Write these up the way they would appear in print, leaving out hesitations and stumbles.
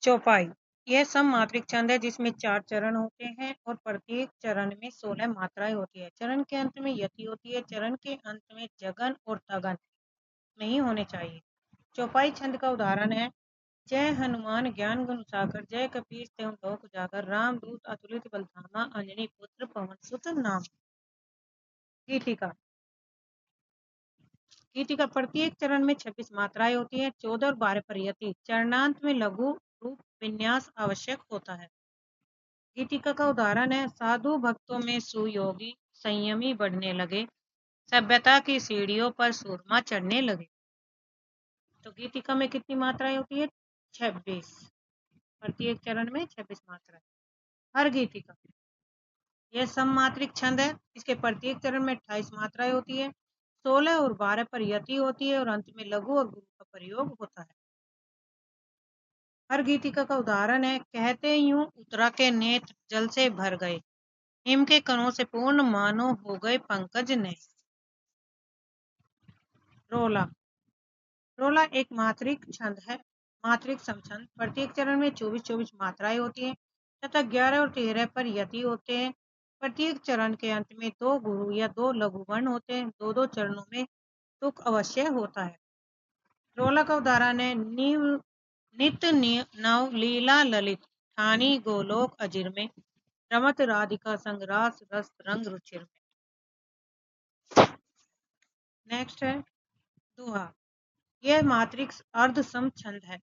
चौपाई यह सममात्रिक छंद है जिसमें 4 चरण होते हैं और प्रत्येक चरण में 16 मात्राएं होती है। चरण के अंत में यति होती है। चरण के अंत में जगन और तगन नहीं होने चाहिए। चौपाई छंद का उदाहरण है जय हनुमान ज्ञान गुण सागर, जय कपीस त्यों लोक उजागर, राम दूत अतुलित बलधामा, अंजनी पुत्र पवन सुत नाम। गीतिका गीतिका प्रत्येक चरण में 26 मात्राएं होती है। 14 और 12 पर यति। चरणांत में लघु रूप विन्यास आवश्यक होता है। गीतिका का उदाहरण है साधु भक्तों में सुयोगी संयमी बढ़ने लगे, सभ्यता की सीढ़ियों पर सूरमा चढ़ने लगे। तो गीतिका में कितनी मात्राएं होती है? 26। प्रत्येक चरण में 26 मात्राएं। हर गीतिका यह सममात्रिक छंद है। इसके प्रत्येक चरण में 28 मात्राएं होती है। 16 और 12 पर यति होती है और अंत में लघु और गुरु का प्रयोग होता है। हर गीतिका का उदाहरण है कहते यूं उत्तरा के नेत्र जल से भर गए, हिम के कणों से पूर्ण मानो हो गए पंकज ने। रोला रोला एक मात्रिक छंद है। मात्रिक समछंद। प्रत्येक चरण में 24 मात्राएं होती हैं तथा 11 और 13 पर यति होते हैं। प्रत्येक चरण के अंत में 2 गुरु या 2 लघु वर्ण होते हैं। 2 चरणों में तुक अवश्य होता है। रोला का उदाहरण है नित नव लीला ललित, ठानी गोलोक अजिर में, रमत राधिका संग रास रस रंग रुचिर में। नेक्स्ट है दोहा। यह मात्रिक अर्ध सम छंद है।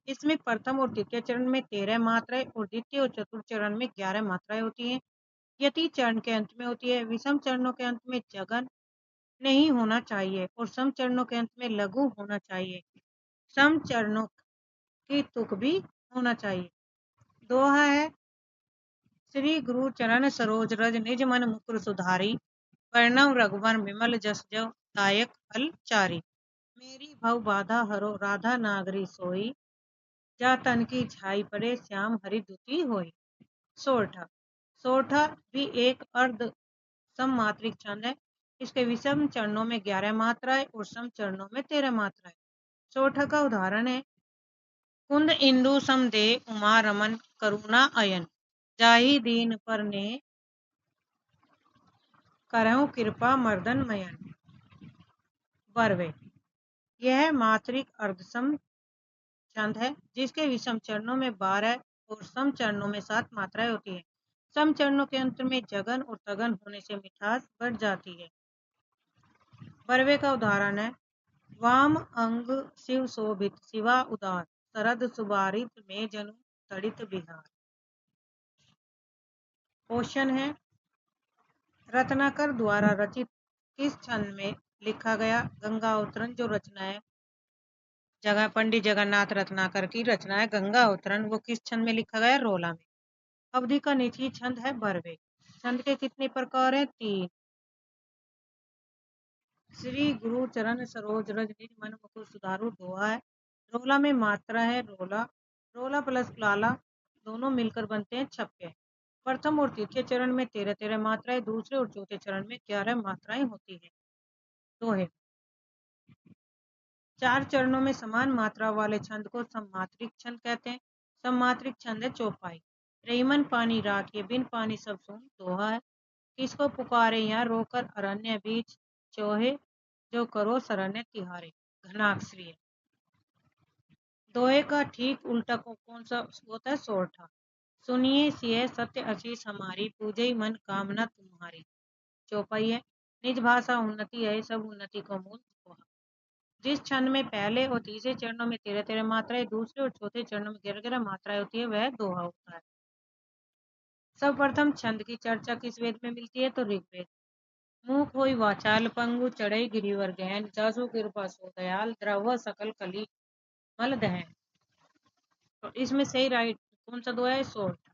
इसमें प्रथम और द्वितीय चरण में 13 मात्राएं और द्वितीय और चतुर्थ चरण में 11 मात्राएं होती हैं। यति चरण के अंत में होती है। विषम चरणों के अंत में जगन नहीं होना चाहिए और सम चरणों के अंत में लघु होना चाहिए। सम चरणों की तुक भी होना चाहिए। दोहा है श्री गुरु चरण सरोज रज, निज मन मुकुर सुधारी, प्रणव रघुवर विमल जस जो, दायक फल चारी। मेरी भव बाधा हरो, राधा नागरी सोई, जा तन की झाई पड़े, श्याम हरि दुती होई। सोरठा सोरठा भी एक अर्ध सममात्रिक छंद है। इसके विषम चरणों में 11 मात्राएं और सम चरणों में 13 मात्राएं। सोरठा का उदाहरण है कुंद इंदु सम दे, उमा रमन करुणा अयन, जाहि दीन पर ने करहु कृपा मर्दन मयन। बरवे यह मात्रिक अर्धसम छंद है जिसके विषम चरणों में 12 और सम चरणों में 7 मात्राएं होती है। सम चरणों के अंत में जगन और तगन होने से मिठास बढ़ जाती है। बरवे का उदाहरण है वाम अंग शिव शोभित, शिवा उदार, शरद सुबारित में जनु तड़ित बिहार। क्वेश्चन है रत्नाकर द्वारा रचित किस छंद में लिखा गया गंगा अवतरण? जो रचना है पंडित जगन्नाथ रत्नाकर की रचना है गंगा अवतरण, वो किस छंद में लिखा गया? रोला में। अवधि का निचली छंद है बरवे। छंद के कितने प्रकार हैं? 3। श्री गुरु चरण सरोज रज, निज मन मुकुर सुधारु दोहा है। रोला में मात्रा है रोला। रोला प्लस लाला दोनों मिलकर बनते हैं छप्पे। प्रथम और द्वितीय चरण में 13 मात्राएं, दूसरे और चौथे चरण में 11 मात्राएं होती है। दोहे 4 चरणों में समान मात्रा वाले छंद को सममात्रिक छंद कहते हैं। सममात्रिक छंद है चौपाई। रहीमन पानी राखिए, बिन पानी सब सून दोहा है। किसको पुकारे यहाँ रोकर अरण्य बीच, चोहे जो करो शरण्य तिहारे घनाक्षरी है। दोहे का ठीक उल्टा कौन सा होता है? सोरठा। सुनिए सिय सत्य आशीष हमारी, पूजे मन कामना तुम्हारी। चौपाई है निज भाषा उन्नति है, सब उन्नति को मूल दोहा। जिस छंद में पहले और तीसरे चरणों में 13 मात्राएं, दूसरे और चौथे चरणों में 11 मात्राएं होती है वह दोहा होता है। सर्वप्रथम छंद की चर्चा किस वेद में मिलती है? तो ऋग्वेद। मुख होई वाचाल पंगु, चढ़ई गिरिवर गहन, जासु कृपा सो दयाल, द्रव सकल कली मल दहन। तो इसमें सही राइट कौन सा दोहा है? सोरठा।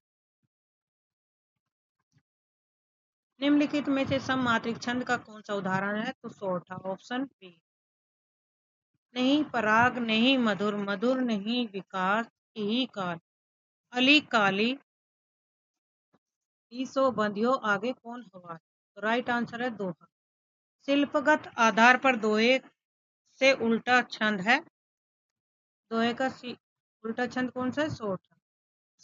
निम्नलिखित में से सममात्रिक छंद का कौन सा उदाहरण है? तो सोरठा, ऑप्शन बी। नहीं पराग नहीं मधुर, मधुर नहीं विकास, यही काल, अली काली सो बंधियो आगे कौन हवा। तो राइट आंसर है दोहा। शिल्पगत आधार पर दोहे से उल्टा छंद है। दोहे का उल्टा छंद कौन सा है? सोठा।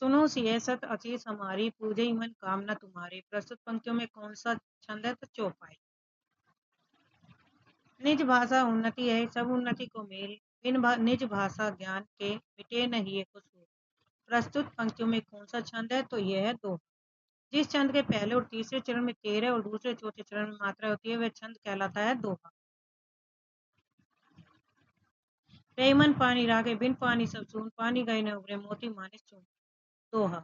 सुनो सियासत अचीस हमारी, पूजे मन कामना तुम्हारी। प्रस्तुत पंक्तियों में कौन सा छंद है? तो चौपाई। निज भाषा उन्नति है, सब उन्नति को मेल। निज भाषा ज्ञान के, मिटे नहीं एक सूल। प्रस्तुत पंक्तियों में कौन सा छंद है? तो यह है दो। जिस छंद के पहले और तीसरे चरण में 13 और दूसरे चौथे चरण में मात्रा होती है, वह छंद कहलाता है दोहा। रेमन पानी रागे, बिन पानी सब सून। पानी गए न उभरे, मोती मानिस चून। दोहा।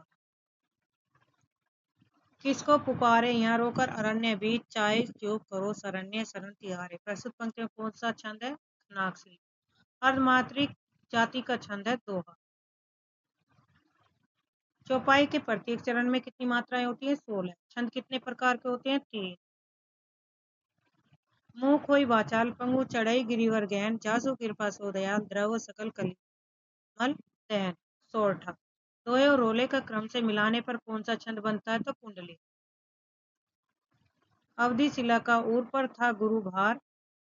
किसको पुकारे यहाँ रोकर अरण्य बीच, चाहे जो करो शरण्य शरण तिहारे। प्रस्तुत पंक्ति में कौन सा छंद है? नागश्री। अर्धमात्रिक जाति का छंद है दोहा। चौपाई के प्रत्येक चरण में कितनी मात्राएं होती है? 16। छंद कितने प्रकार के होते हैं? 3। मुंह खोई वाचाल पंगु, चढ़ई गिरिवर गहन। जासु कृपा सो दयाल, द्रव सकल कली मल दहन। सोरठा। दोहे और रोले का क्रम से मिलाने पर कौन सा छंद बनता है? तो कुंडली। अवधि शिला का ऊर पर था गुरु भार,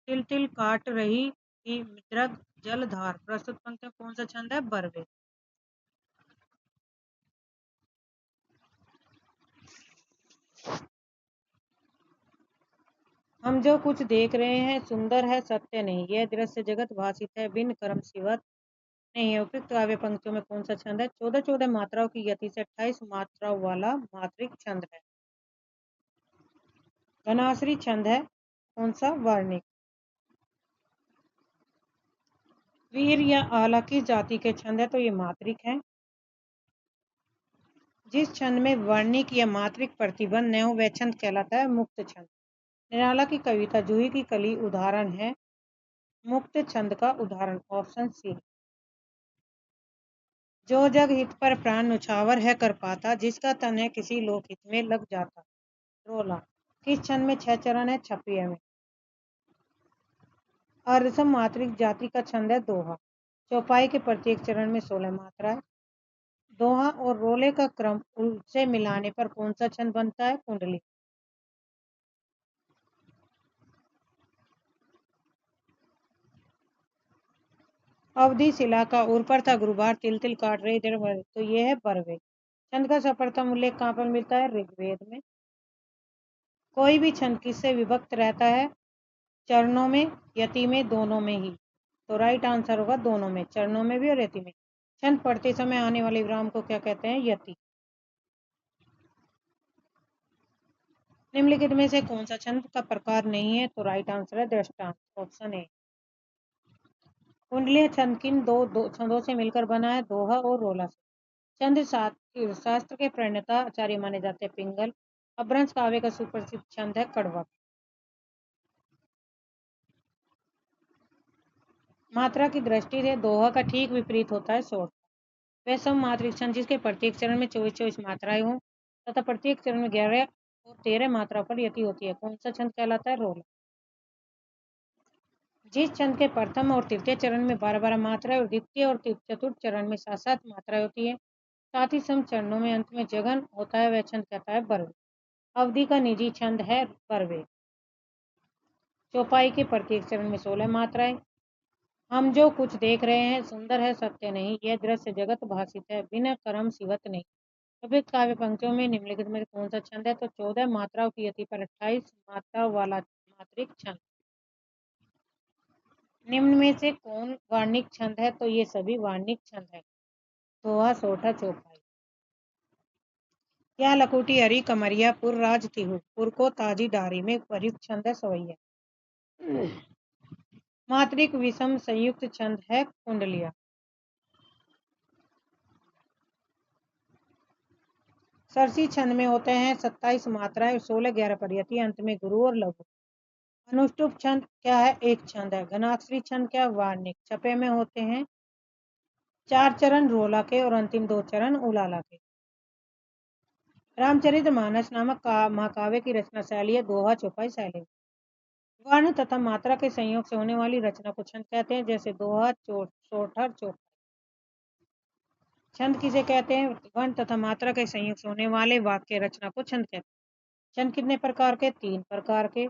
तिल तिल काट रही थी मृग जलधार। प्रस्तुत पंक्ति में कौन सा छंद है? बरवे। हम जो कुछ देख रहे हैं सुंदर है सत्य नहीं, यह दृश्य जगत भाषित है बिन कर्म सिवत नहीं है। उपयुक्त काव्य पंक्तियों में कौन सा छंद है? 14 मात्राओं की गति से 28 मात्राओं वाला मात्रिक छंद है। घनाश्री छंद है कौन सा? वर्णिक। वीर या आला किस जाति के छंद है? तो ये मात्रिक है। जिस छंद में वर्णिक या मात्रिक प्रतिबंध न हो वह छंद कहलाता है मुक्त छंद। निराला की कविता जूही की कली उदाहरण है मुक्त छंद का उदाहरण। Option C. जो जग हित पर प्राण न्यौछावर है कर पाता, जिसका तन है किसी लोक हित में लग जाता। रोला। किस छंद में 6 चरण है? 26 में। अर्धसम मात्रिक जाति का छंद है दोहा। चौपाई के प्रत्येक चरण में 16 मात्रा है। दोहा और रोले का क्रम उनसे मिलाने पर कौन सा छंद बनता है? कुंडली। अवधि शिला का उर पर था गुरुबार, तिल तिल काट रही इधर उधर। तो ये है बरवे। छंद का सप्रथम उल्लेख कहाँ पर मिलता है? ऋग्वेद में। कोई भी छंद किससे विभक्त रहता है? चरणों में, यति में, दोनों में ही। तो राइट आंसर होगा दोनों में, चरणों में भी और यति में। छंद पढ़ते समय आने वाले विराम को क्या कहते हैं? यति। निम्नलिखित में से कौन सा छंद का प्रकार नहीं है? तो राइट आंसर है दृष्टांत। Option A. कुंडलीय छंद किन दो छंदों से मिलकर बना है? दोहा और रोला से। छंद शास्त्र के प्रणेता आचार्य माने जाते हैं पिंगल। अपभ्रंश काव्य का सुप्रसिद्ध छंद है कड़वा। मात्रा की दृष्टि से दोहा का ठीक विपरीत होता है सोठ। वह सम मात्रिक छंद जिसके प्रत्येक चरण में 24 मात्राएं हों तथा प्रत्येक चरण में 11 और 13 मात्रा पर यति होती है। कौन सा छंद कहलाता है? रोला। जिस छंद के प्रथम और तृतीय चरण में 12 मात्राएं और द्वितीय और चतुर्थ चरण में 7 मात्राएं होती है, साथ ही सम चरणों में अंत में जगन होता है, वह छंद कहता है बरवे। अवधि का निजी छंद है बरवे। चौपाई के प्रत्येक चरण में 16 मात्राएं। हम जो कुछ देख रहे हैं सुंदर है सत्य नहीं, यह दृश्य जगत भाषित है बिना कर्म सिवत नहीं। उपयुक्त काव्य पंक्तियों में निम्नलिखित में कौन सा छंद है? तो 14 मात्राओं की यति पर 28 मात्राओं वाला मात्रिक छंद। निम्न में से कौन वार्णिक छंद है? तो ये सभी वार्णिक छंद है। दोहा, सोठा, चौपाई। क्या लकुटी हरी कमरिया, पुर राज तिहु, पुर को ताजी डारी में प्रयुक्त छंद है सवैया। मात्रिक विषम संयुक्त छंद है कुंडलिया। सरसी छंद में होते हैं 27 मात्राएं, 16 11 पर यति, अंत में गुरु और लघु। अनुष्टुप छंद क्या है? एक छंद है। घनाक्षरी छंद क्या? वार्णिक। छपे में होते हैं 4 चरण रोला के और अंतिम 2 चरण उलाला के। रामचरितमानस नामक महाकाव्य की रचना शैली है दोहा, चौपाई, शैली। वर्ण तथा मात्रा के संयोग से होने वाली रचना को छंद कहते हैं, जैसे दोहा, सोठर, चौपाई। छंद किसे कहते हैं? वर्ण तथा मात्रा के संयोग से होने वाले वाक्य रचना को छंद कहते हैं। छंद कितने प्रकार के? 3 प्रकार के।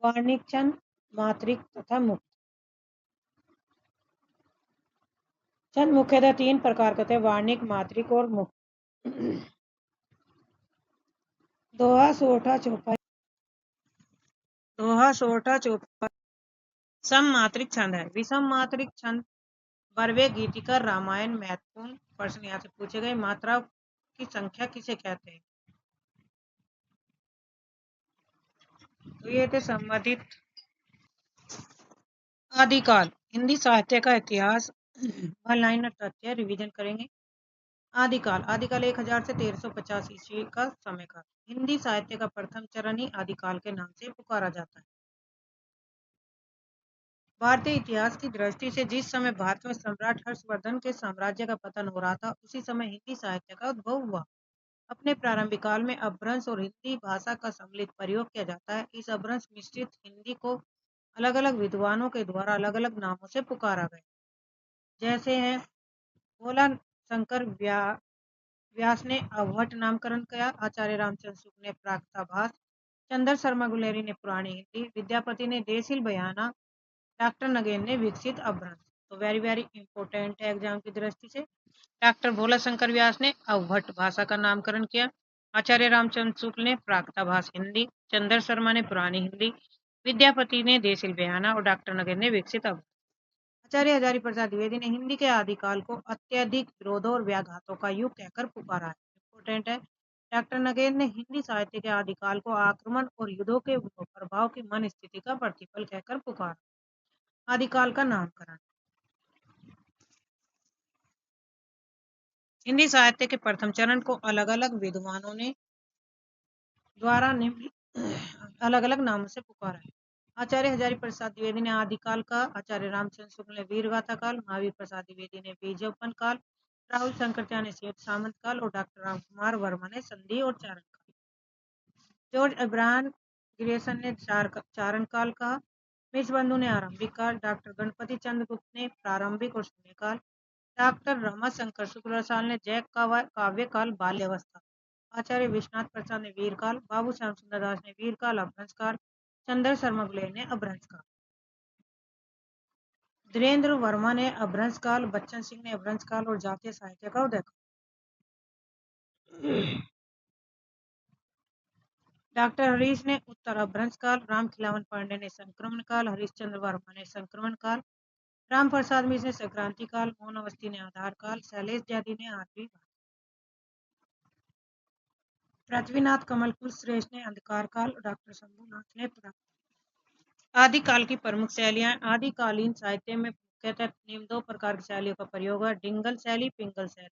वार्णिक छंद, मात्रिक तथा मुक्त। छंद मुख्यतः 3 प्रकार के होते हैं, वार्णिक, मात्रिक और मुक्त। दोहा, सोरठा, चौपाई। दोहा, सोरठा, चौपाई सम मात्रिक छंद है। विषम मात्रिक छंद बर्वे, गीतिका, रामायण। महत्वपूर्ण प्रश्न यहाँ से पूछे गए। मात्रा की संख्या किसे कहते हैं? तो ये थे संबंधित आदिकाल। हिंदी साहित्य का इतिहास, वन लाइनर तथ्य रिवीजन करेंगे। आदिकाल 1000 से 1350 ईस्वी का समय काल। हिंदी साहित्य का प्रथम चरण ही आदिकाल के नाम से पुकारा जाता है। भारतीय इतिहास की दृष्टि से जिस समय भारत में सम्राट हर्षवर्धन के साम्राज्य का पतन हो रहा था, उसी समय हिंदी साहित्य का उद्भव हुआ। अपने प्रारंभिक काल में अपभ्रंश और हिंदी भाषा का सम्मिलित प्रयोग किया जाता है। इस अपभ्रंश मिश्रित हिंदी को अलग अलग विद्वानों के द्वारा अलग अलग नामों से पुकारा गया, जैसे है भोला शंकर व्यास ने अवहट नामकरण किया, आचार्य रामचंद्र शुक्ल ने प्राक्तभास, चंद्र शर्मा गुलेरी ने पुरानी हिंदी, विद्यापति ने देसिल बयाना, डॉक्टर नगेन ने विकसित अपभ्रंश। तो वेरी वेरी इंपॉर्टेंट है एग्जाम की दृष्टि से। डॉक्टर भोला शंकर व्यास ने अवहट भाषा का नामकरण किया, आचार्य रामचंद्र शुक्ल ने प्राक्तभास हिंदी, चंद्र शर्मा ने पुरानी हिंदी, विद्यापति ने देसिल बयाना और डॉक्टर नगेन ने विकसित अपभ्रंश। आचार्य हजारी प्रसाद द्विवेदी ने हिंदी के आदिकाल को अत्यधिक विरोधों और व्याघातों का युग कहकर पुकारा है। इंपोर्टेंट है। डॉक्टर नगेन ने हिंदी साहित्य के आदिकाल को आक्रमण और युद्धों के प्रभाव की मन स्थिति का प्रतिफल कहकर पुकारा। आदिकाल का नामकरण। हिंदी साहित्य के प्रथम चरण को अलग अलग विद्वानों ने द्वारा अलग अलग नामों से पुकारा है। आचार्य हजारी प्रसाद द्विवेदी ने आदिकाल का, आचार्य रामचंद्र शुक्ल ने वीरगाथा काल, महावीर प्रसाद द्विवेदी ने बीजोपन काल, राहुल शंकरत्या ने श्वेत सामंत काल और डॉक्टर रामकुमार वर्मा ने संधि और चारण काल। जॉर्ज अब्राहम ग्रेसन ने चारण काल कहा, मिश्रबंधु ने आरंभिक काल, डॉक्टर गणपति चंद्र गुप्त ने प्रारंभिक और शून्य काल, डॉक्टर रमाशंकर शुक्ल रसाल ने जैक काव्य काल बाल्यावस्था, आचार्य विश्वनाथ प्रसाद ने वीरकाल, बाबू श्याम सुंदर दास ने वीरकाल अपभ्रंश काल, चंद्र शर्मा गुलेर ने अपभ्रंश काल, धीरेन्द्र वर्मा ने अपभ्रंश काल, बच्चन सिंह ने अपभ्रंश काल और जातीय साहित्य का उदय काल। डॉक्टर हरीश ने उत्तर अपभ्रंश काल, राम खिलावन पांडे ने संक्रमण काल, हरीशचंद्र वर्मा ने संक्रमण काल, राम प्रसाद मिश्र ने संक्रांति काल, मोहन अवस्थी ने आधार काल, शैलेश जादी ने आठवीं काल, पृथ्वीनाथ कमलकुल श्रेष्ठ ने अंधकार काल, डॉक्टर शंभुनाथ ने आदिकाल की प्रमुख शैलियां। आदिकालीन साहित्य में मुख्यतः निम्न दो प्रकार की शैलियों का प्रयोग है, डिंगल शैली, पिंगल शैली।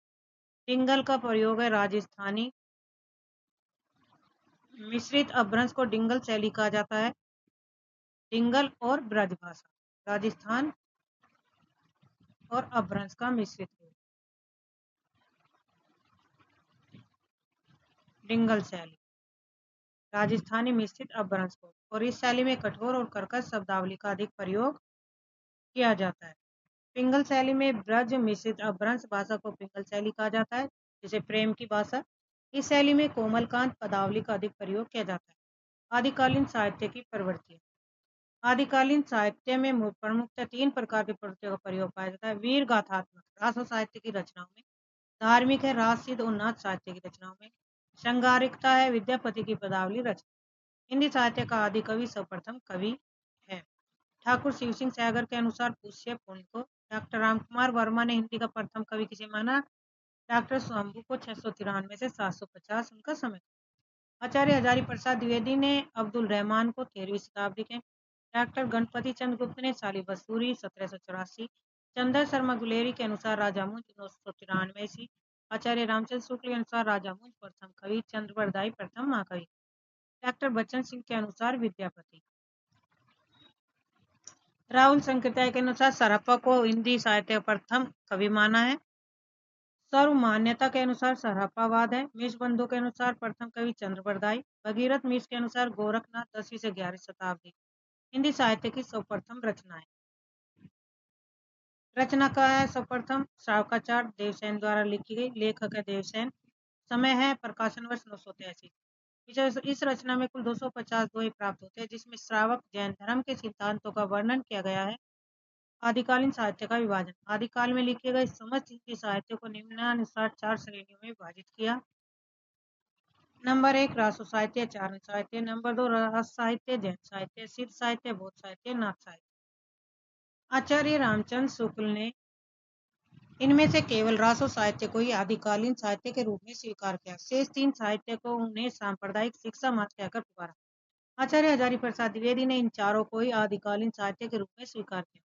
डिंगल का प्रयोग है राजस्थानी मिश्रित अपभ्रंश को डिंगल शैली कहा जाता है। डिंगल और ब्रजभाषा, राजस्थान और अपभ्रंश का मिश्रित है, डिंगल शैली, राजस्थानी मिश्रित अपभ्रंश को। और इस शैली में कठोर और कर्कश शब्दावली का अधिक प्रयोग किया जाता है। पिंगल शैली में ब्रज मिश्रित अपभ्रंश भाषा को पिंगल शैली कहा जाता है, जैसे प्रेम की भाषा। इस शैली में कोमलकांत पदावली का अधिक प्रयोग किया जाता है। आदिकालीन साहित्य की प्रवृत्ति। आदिकालीन साहित्य में प्रमुखतः 3 प्रकार की प्रवृत्तियों का प्रयोग पाया जाता है। वीर गाथात्मक रास और साहित्य की रचनाओं में, धार्मिक है रास सिद्ध और नाथ साहित्य की रचनाओं में, श्रृंगारिकता है विद्यापति की पदावली रचना। हिंदी साहित्य का आदि कवि सर्वप्रथम कवि है। ठाकुर शिव सिंह सैगर के अनुसार पुष्य पुण्य को। डॉक्टर रामकुमार वर्मा ने हिंदी का प्रथम कवि किसे माना? डॉक्टर शंभू को 693 से 750 उनका समय। आचार्य हजारी प्रसाद द्विवेदी ने अब्दुल रहमान को 13वीं शताब्दी के। डॉक्टर गणपति चंद्र गुप्त ने साली बसूरी 1784। चंद्र शर्मा गुलेरी के अनुसार राजा मुंज 993 ईस्वी। आचार्य रामचंद्र शुक्ल के अनुसार राजा मुंज प्रथम कवि, चंद्रवरदाई प्रथम महाकवि। डॉक्टर बच्चन सिंह के अनुसार विद्यापति। राहुल शंकरत्याय के अनुसार सरहप्पा को हिंदी साहित्य प्रथम कवि माना है। सर्व मान्यता के अनुसार सरहप्पावाद है। मिश्रबंधु के अनुसार प्रथम कवि चंद्रवरदाई। भगीरथ मिश्र के अनुसार गोरखनाथ 10वीं से 11वीं शताब्दी। हिंदी साहित्य की सर्वप्रथम रचनाएं। रचना का है सर्वप्रथम श्रावकाचार्य देवसेन द्वारा लिखी गई, लेखक है देवसेन। समय है प्रकाशन वर्ष 983। इस रचना में कुल 250 दोहे प्राप्त होते हैं, जिसमें श्रावक जैन धर्म के सिद्धांतों का वर्णन किया गया है। आदिकालीन साहित्य का विभाजन। आदिकाल में लिखे गए समस्त हिंदी साहित्य को निम्नानुसार 4 श्रेणियों में विभाजित किया। नंबर 1 रासो साहित्य, चारण साहित्य। नंबर 2 रस साहित्य, जैन साहित्य, सिद्ध साहित्य, बौद्ध साहित्य, नाथ साहित्य। आचार्य रामचंद्र शुक्ल ने इनमें से केवल रासो साहित्य को ही आदिकालीन साहित्य के रूप में स्वीकार किया। शेष 3 साहित्य को उन्हें सांप्रदायिक शिक्षा मात्र कहकर पुकारा। आचार्य हजारी प्रसाद द्विवेदी ने इन चारों को ही आदिकालीन साहित्य के रूप में स्वीकार किया।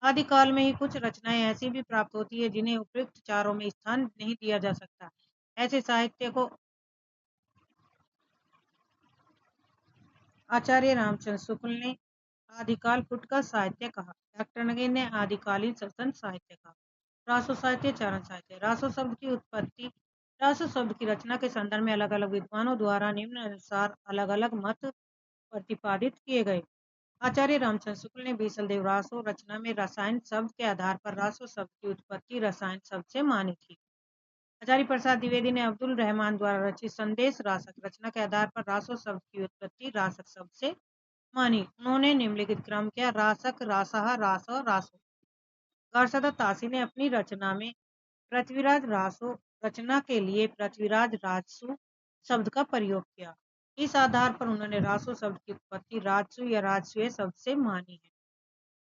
आदिकाल में ही कुछ रचनाएं ऐसी भी प्राप्त होती है जिन्हें उपयुक्त चारों में स्थान नहीं दिया जा सकता। ऐसे साहित्य को आचार्य रामचंद्र शुक्ल ने आदिकाल पुट का साहित्य कहा। डॉक्टर नगेन ने आदिकालीन स्वतंत्र साहित्य कहा। रासो साहित्य, चारण साहित्य। रासो शब्द की उत्पत्ति। रासो शब्द की रचना के संदर्भ में अलग अलग विद्वानों द्वारा निम्न अनुसार अलग अलग मत प्रतिपादित किए गए। आचार्य रामचंद्र शुक्ल ने बीसल देव रासो रचना में रसायन शब्द के आधार पर रासो शब्द की उत्पत्ति रसायन शब्द से मानी थी। हजारी प्रसाद द्विवेदी ने अब्दुल रहमान द्वारा रचित संदेश रासक रचना के आधार पर रासो शब्द की उत्पत्ति रासक शब्द से मानी। उन्होंने निम्नलिखित क्रम किया: रासक, रासह, रास, रासो। गारसदा तासी ने अपनी रचना में पृथ्वीराज रासो रचना के लिए पृथ्वीराज राजसु शब्द का प्रयोग किया। इस आधार पर उन्होंने रासो शब्द की उत्पत्ति राजसु या राजसूय शब्द से मानी है।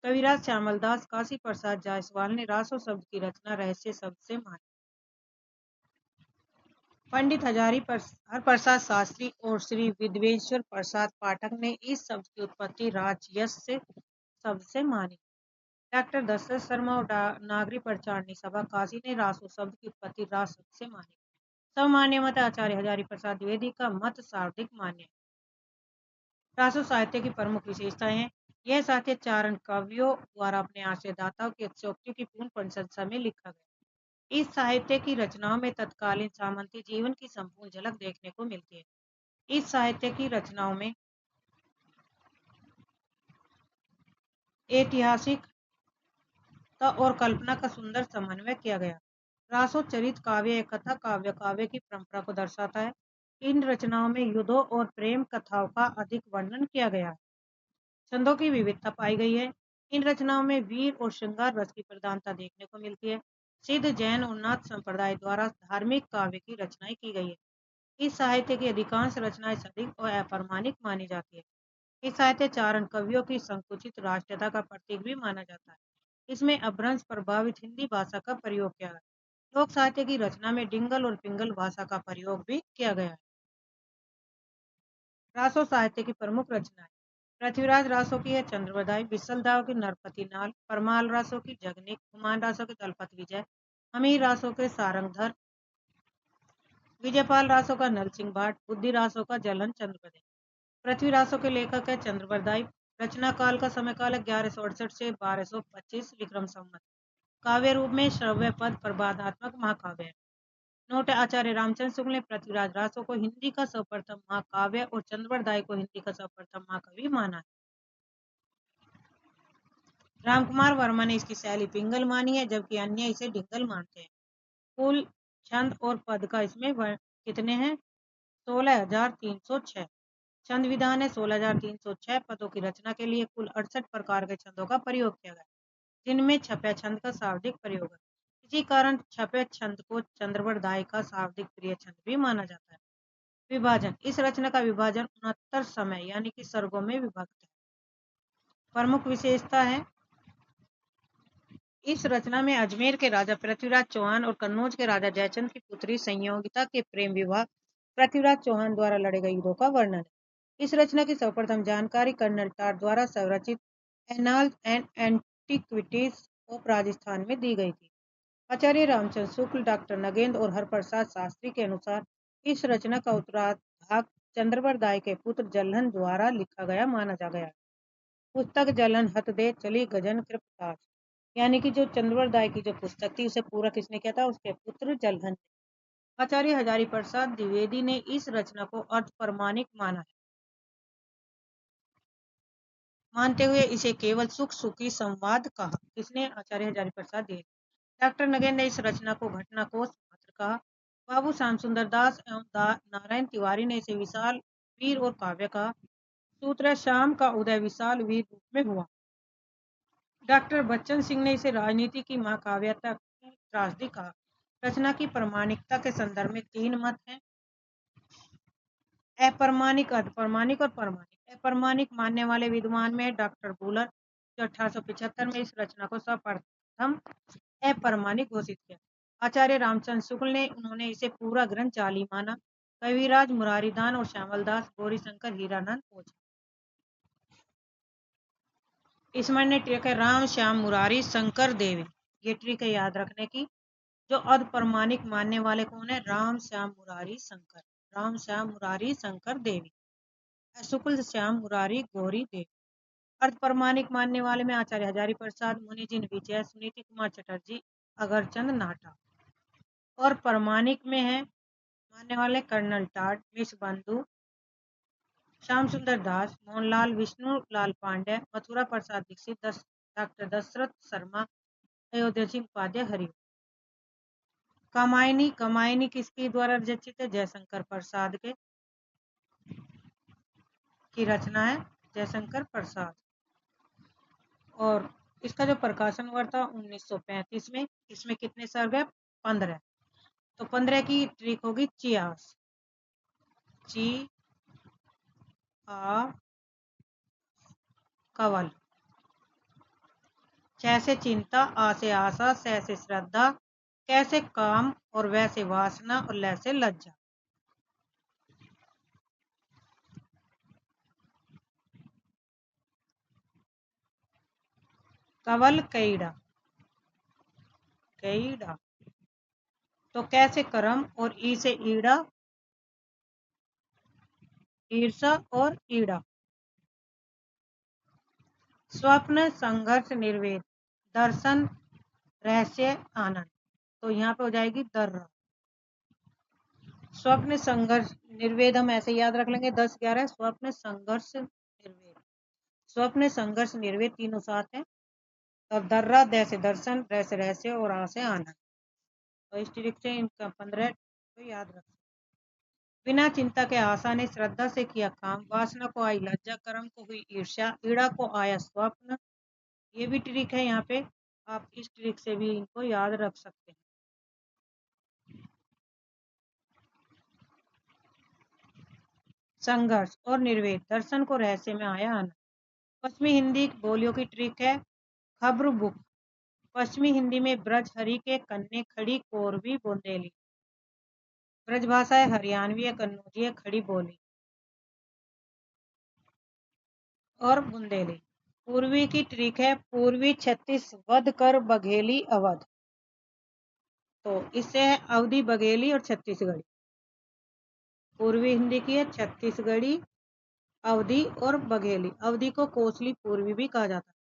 कविराज श्यामलदास काशी प्रसाद जायसवाल ने रासो शब्द की रचना रहस्य शब्द से मानी। पंडित हरप्रसाद शास्त्री और श्री विद्वेश्वर प्रसाद पाठक ने इस शब्द की उत्पत्ति राजयस्य शब्द से मानी। डॉक्टर दशरथ शर्मा और नागरी प्रचारणी सभा काशी ने रासो शब्द की उत्पत्ति राज शब्द से मानी। सर्वमान्य मत आचार्य हजारी प्रसाद द्विवेदी का मत सर्वाधिक मान्य। रासो साहित्य की प्रमुख विशेषताएं हैं। यह साहित्य चारण कवियों द्वारा अपने आश्रयदाताओं की अतिशयोक्ति की पूर्ण प्रशंसा में लिखा गया। इस साहित्य की रचनाओं में तत्कालीन सामंती जीवन की संपूर्ण झलक देखने को मिलती है। इस साहित्य की रचनाओं में ऐतिहासिक और कल्पना का सुंदर समन्वय किया गया। रासो चरित काव्य कथा काव्य की परंपरा को दर्शाता है। इन रचनाओं में युद्धों और प्रेम कथाओं का अधिक वर्णन किया गया है। छंदों की विविधता पाई गई है। इन रचनाओं में वीर और श्रृंगार रस की प्रधानता देखने को मिलती है। सिद्ध, जैन और नाथ संप्रदाय द्वारा धार्मिक काव्य की रचनाएं की गई है। इस साहित्य की अधिकांश रचनाएं सटीक और अप्रामाणिक मानी जाती है। इस साहित्य चारण कवियों की संकुचित राष्ट्रीयता का प्रतीक भी माना जाता है। इसमें अपभ्रंश प्रभावित हिंदी भाषा का प्रयोग किया है। लोक साहित्य की रचना में डिंगल और पिंगल भाषा का प्रयोग भी किया गया है। रासो साहित्य की प्रमुख रचनाएं: पृथ्वीराज रासो की है चंद्रवदाई, बिसल दाव की नरपति नाल, परमाल रासो की जगनिक, हुमायूं रासो के दलपत विजय, हमीर रासो के सारंगधर, विजयपाल रासो का नरसिंह भाट, बुद्धि रासो का जलन चंद्रवदय। पृथ्वी रासो के लेखक है चंद्रवरदाई। रचना काल का समय काल 1168 से 1225 विक्रम संवत। काव्य रूप में श्रव्य पद प्रबाधात्मक महाकाव्य है। नोट: आचार्य रामचंद्र शुक्ल ने पृथ्वीराज रासो को हिंदी का सर्वप्रथम महाकाव्य और चंद्रवरदाई को हिंदी का सर्वप्रथम महाकवि माना है। रामकुमार वर्मा ने इसकी शैली पिंगल मानी है, जबकि अन्य इसे डिंगल मानते हैं। कुल छंद और पद का इसमें कितने हैं? 16,306। छंद विधान है 16,306। पदों की रचना के लिए कुल 68 प्रकार के छंदों का प्रयोग किया गया, जिनमें छपे छंद का शाब्दिक प्रयोग है। इसी कारण छपे छंद को चंद्रवरदाई का शाब्दिक प्रिय छंद भी माना जाता है। विभाजन: इस रचना का विभाजन 69 समय यानी कि सर्गों में विभक्त है। प्रमुख विशेषता है: इस रचना में अजमेर के राजा पृथ्वीराज चौहान और कन्नौज के राजा जयचंद की पुत्री संयोगिता के प्रेम विवाह पृथ्वीराज चौहान द्वारा लड़े गए युद्धों का वर्णन है। इस रचना की सर्वप्रथम जानकारी कर्नल टार द्वारा संरचित annals and antiquities of Rajasthan में दी गई थी। आचार्य रामचंद्र शुक्ल, डॉक्टर नगेंद्र और हरप्रसाद शास्त्री के अनुसार इस रचना का उत्तरार्ध भाग चंद्रवरदाई के पुत्र जल्हन द्वारा लिखा गया माना जा गया। पुस्तक जल्हन हत दे चली गजन कृपताज, यानी कि जो चंद्रवरदाई की जो पुस्तक थी उसे पूरा किसने किया था? उसके पुत्र जल्हन। आचार्य हजारी प्रसाद द्विवेदी ने इस रचना को अर्थ प्रमाणिक माना है, मानते हुए इसे केवल सुख सुखी संवाद कहा। किसने? आचार्य हजारी प्रसाद द्विवेदी। डॉक्टर नगेंद्र ने इस रचना को घटना कोश मात्र कहा। बाबू श्याम सुंदर दास एवं नारायण तिवारी ने इसे विशाल वीर और काव्य कहा। सूत्र: शाम का उदय विशाल वीर रूप में हुआ। डॉक्टर बच्चन सिंह ने इसे राजनीति की महाकाव्यता की त्रासदी कहा। रचना की प्रामाणिकता के संदर्भ में 3 मत हैं: अप्रमाणिक, अर्धप्रमाणिक और प्रमाणिक। अप्रमाणिक मानने वाले विद्वान में डॉक्टर बुलर, जो 1875 में इस रचना को सर्वप्रथम अप्रमाणिक घोषित किया। आचार्य रामचंद्र शुक्ल ने उन्होंने इसे पूरा ग्रंथ जाली माना। कविराज मुरारीदास और श्यामलदास गौरीशंकर हीरानंद पहुंचे। इसमें ने ट्रिक है राम श्याम मुरारी शंकर देवी। ये ट्रिक है याद रखने की। जो अर्धप्रमाणिक मानने वाले कौन है? राम श्याम मुरारी शंकर। राम श्याम मुरारी शंकर देवी। शुक्ल श्याम मुरारी गौरी देवी। अर्धप्रमाणिक मानने वाले में आचार्य हजारी प्रसाद, मुनिजिन विजय, सुनीति कुमार चटर्जी, अगरचंद नाटा। और प्रमाणिक में है मानने वाले कर्नल टाड, मिस बंधु, श्याम सुंदर दास, मोहनलाल, विष्णु लाल पांडे, मथुरा प्रसाद दीक्षित, डॉक्टर दशरथ शर्मा, अयोध्या सिंह उपाध्याय, हरि। कामायनी, कामायनी किसके द्वारा रचित है? जयशंकर प्रसाद के की रचना है, जयशंकर प्रसाद। और इसका जो प्रकाशन हुआ था 1935 में। इसमें कितने सर्ग है? 15। तो 15 की ट्रिक होगी चियास। ची आ कवल। जैसे चिंता, आ से आशा, स से श्रद्धा, कैसे काम और वैसे वासना और ल से लज्जा। कवल कैड़ा, कैड़ा। तो कैसे कर्म और ई से ईड़ा, ईर्षा और ईड़ा। स्वप्न, संघर्ष, निर्वेद, दर्शन, रहस्य, आनंद। तो यहाँ पे हो जाएगी दर्रा। स्वप्न, संघर्ष, निर्वेद हम ऐसे याद रख लेंगे 10 11। स्वप्न, संघर्ष, निर्वेद। स्वप्न, संघर्ष, निर्वेद तीनों साथ हैं। और दर्रा, द से दर्शन, रह से रहस्य और आ से आनंद। तो इस ट्रिक से इनका 15 तो याद रख। बिना चिंता के आशा ने श्रद्धा से किया काम, वासना को आई लज्जा, कर्म को हुई ईर्ष्या, ईड़ा को आया स्वप्न। ये भी ट्रिक है यहाँ पे। आप इस ट्रिक से भी इनको याद रख सकते हैं। संघर्ष और निर्वेद, दर्शन को रहस्य में आया आनंद। पश्चिमी हिंदी बोलियों की ट्रिक है खबर बुक। पश्चिमी हिंदी में ब्रज हरि के कन्ने खड़ी कोरवी बुंदेली। ब्रज भाषा है हरियाणवी है, कन्नौजी है, खड़ी बोली और बुंदेली। पूर्वी की ट्रिक है पूर्वी छत्तीस वध कर बघेली अवध। तो इससे है अवधि, बघेली और छत्तीसगढ़ी। पूर्वी हिंदी की है छत्तीसगढ़ी, अवधि और बघेली। अवधि को कोसली पूर्वी भी कहा जाता है।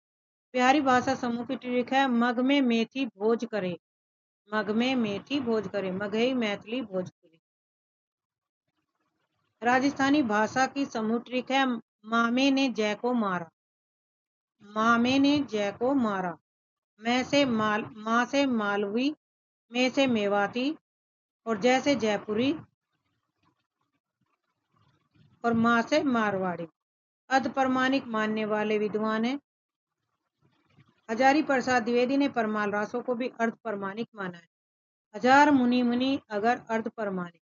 बिहारी भाषा समूह की ट्रिक है मग में मेथी भोज करे। मग में मेथी भोज करे, मगही, मैथिली, भोजपुरी। राजस्थानी भाषा की समूह ट्रिक है मामे ने जय को मारा। मामे ने जय को मारा। मैं से माँ से मालवी, में से मेवाती और जय से जयपुरी और माँ से मारवाड़ी। अर्धप्रमाणिक मानने वाले विद्वान हैं हजारी प्रसाद द्विवेदी ने परमाल रासों को भी अर्धप्रमाणिक माना है। हजार मुनि अगर अर्धप्रमाणिक।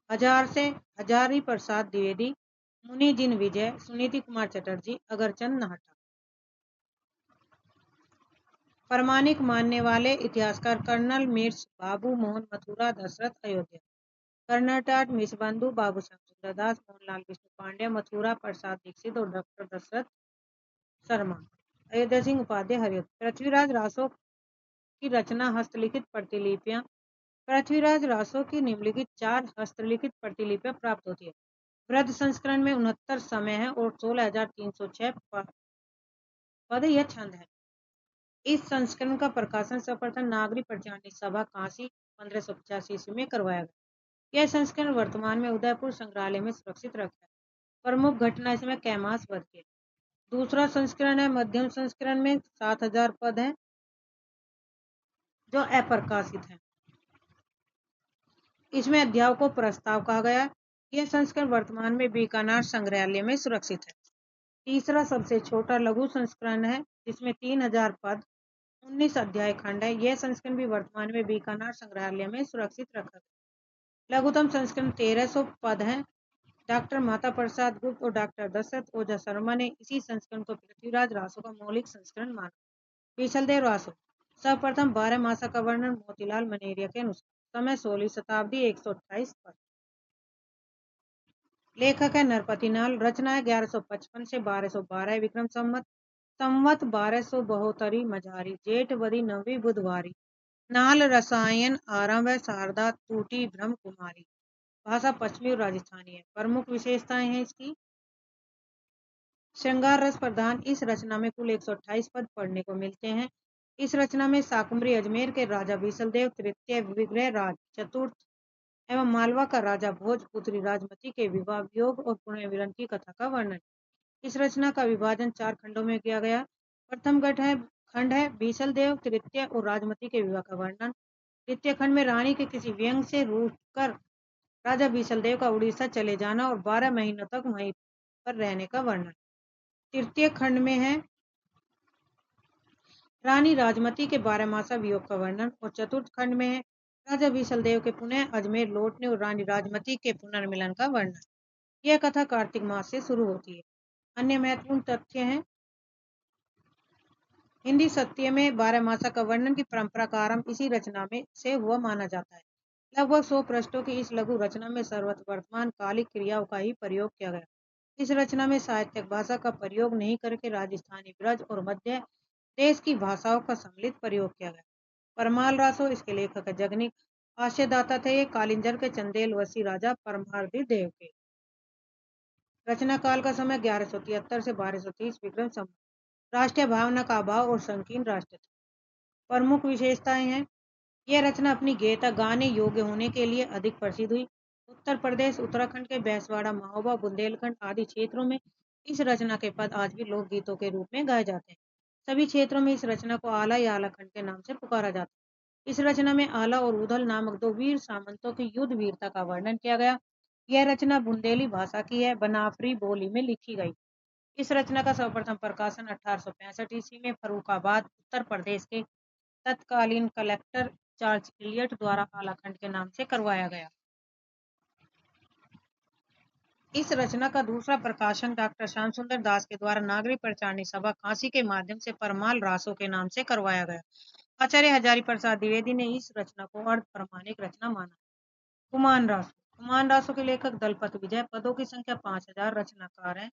हजार से हजारी प्रसाद द्विवेदी, मुनि जिन विजय, सुनीति कुमार चटर्जी, अगरचंद नाटा। प्रमाणिक मानने वाले इतिहासकार कर्नल मिर्च, बाबू मोहन, मथुरा, दशरथ, अयोध्या। कर्नल टाट, मिस बंधु, बाबू श्यामसुंदर दास, मोहनलाल, विष्णु पांडे, मथुरा प्रसाद दीक्षित और डॉक्टर दशरथ शर्मा, अयोध्या सिंह उपाध्याय, हरित। पृथ्वीराज रासो की रचना हस्तलिखित प्रतिलिपियां। पृथ्वीराज रासो की निम्नलिखित 4 हस्तलिखित प्रतिलिपियां प्राप्त होती है। वृद्ध संस्करण में 69 समय है और 16,306 पद या छंद है। इस संस्करण का प्रकाशन सर्वप्रथम नागरी प्रचारणी सभा काशी 1585 ईस्वी में करवाया गया। यह संस्करण वर्तमान में उदयपुर संग्रहालय में सुरक्षित रखा है। प्रमुख घटना इसमें कैमास वध की। दूसरा संस्करण है मध्यम संस्करण में 7000 पद हैं जो अप्रकाशित हैं। इसमें अध्यायों को प्रस्ताव कहा गया। यह संस्करण वर्तमान में बीकानेर संग्रहालय में सुरक्षित है। तीसरा सबसे छोटा लघु संस्करण है जिसमें 3000 पद, 19 अध्याय खंड है। यह संस्करण भी वर्तमान में बीकानेर संग्रहालय में सुरक्षित रखा गया। लघुतम संस्करण 1300 पद है। डॉक्टर माता प्रसाद गुप्त और डॉक्टर दशरथ ओझा शर्मा ने इसी संस्करण को पृथ्वीराज रासो का मौलिक संस्करण माना। बीसलदेव रासो सर्वप्रथम 12 मासा का वर्णन मोतीलाल मनेरिया के अनुसार। समय 16वीं शताब्दी, 128 पद। लेखक है नरपति नाल। रचना है 1155 से 1212 विक्रम संवत। संवत 1272 मझारी, जेठ बदी 9वीं बुधवारी। नाल रसायन आरंभ है शारदा टूटी ब्रह्म कुमारी। भाषा पश्चिमी और राजस्थानी है। प्रमुख विशेषताएं हैं इसकी। श्रृंगार रस प्रधान इस रचना में कुल 128 पद पढ़ने को मिलते हैं। इस रचना में शाकुंभरी अजमेर के राजा बीसलदेव तृतीय, विग्रह राज चतुर्थ एवं मालवा का राजा भोज पुत्री राजमती के विवाह, वियोग और पुनः मिलन की कथा का वर्णन। इस रचना का विभाजन 4 खंडों में किया गया। प्रथम खंड है बीसलदेव तृतीय और राजमती के विवाह का वर्णन। द्वितीय खंड में रानी के किसी व्यंग से रूठकर राजा बीसलदेव का उड़ीसा चले जाना और 12 महीनों तक वहीं पर रहने का वर्णन। तृतीय खंड में है रानी राजमती के 12 मासा वियोग का वर्णन और चतुर्थ खंड में है राजा बीसलदेव के पुनः अजमेर लौटने और रानी राजमती के पुनर्मिलन का वर्णन। यह कथा कार्तिक मास से शुरू होती है। अन्य महत्वपूर्ण तथ्य हैं। हिंदी साहित्य में 12 मासा का वर्णन की परंपरा का आरंभ इसी रचना में से हुआ माना जाता है। लगभग 100 पृष्ठों की इस लघु रचना में सर्वत्र वर्तमान कालिक क्रियाओं का ही प्रयोग किया गया। इस रचना में साहित्यिक भाषा का प्रयोग नहीं करके राजस्थानी, ब्रज और मध्य देश की भाषाओं का सम्मिलित प्रयोग किया गया। परमाल रासो इसके लेखक है जगनिक। आश्रयदाता थे ये कालिंजर के चंदेल वसी राजा परमारदी देव के। रचना काल का समय 1173 से 1230 विक्रम संवत। राष्ट्रीय भावना का अभाव और संकीर्ण राष्ट्र था। प्रमुख विशेषताएं हैं। यह रचना अपनी गेयता गाने योग्य होने के लिए अधिक प्रसिद्ध हुई। उत्तर प्रदेश, उत्तराखंड के बैसवाड़ा, महोबा, बुंदेलखंड आदि क्षेत्रों में इस रचना के पद आज भी लोकगीतों के रूप में गाए जाते हैं। सभी क्षेत्रों में इस रचना को आला या आला खंड के नाम से पुकारा जाता है। इस रचना में आला और उदल नामक 2 वीर सामंतों की युद्ध वीरता का वर्णन किया गया। यह रचना बुंदेली भाषा की है, बनाफरी बोली में लिखी गई। इस रचना का सर्वप्रथम प्रकाशन 1865 ईस्वी में फर्रुखाबाद, उत्तर प्रदेश के तत्कालीन कलेक्टर चार्ल्स इलियट द्वारा आलाखंड के नाम से करवाया गया। इस रचना का दूसरा प्रकाशन डॉक्टर श्याम सुंदर दास के द्वारा नागरिक प्रचारणी सभा काशी के माध्यम से परमाल रासो के नाम से करवाया गया। आचार्य हजारी प्रसाद द्विवेदी ने इस रचना को अर्ध प्रमाणिक रचना माना। कुमान रासो। कुमान रासो के लेखक दलपत विजय। पदों की संख्या 5000। रचनाकार है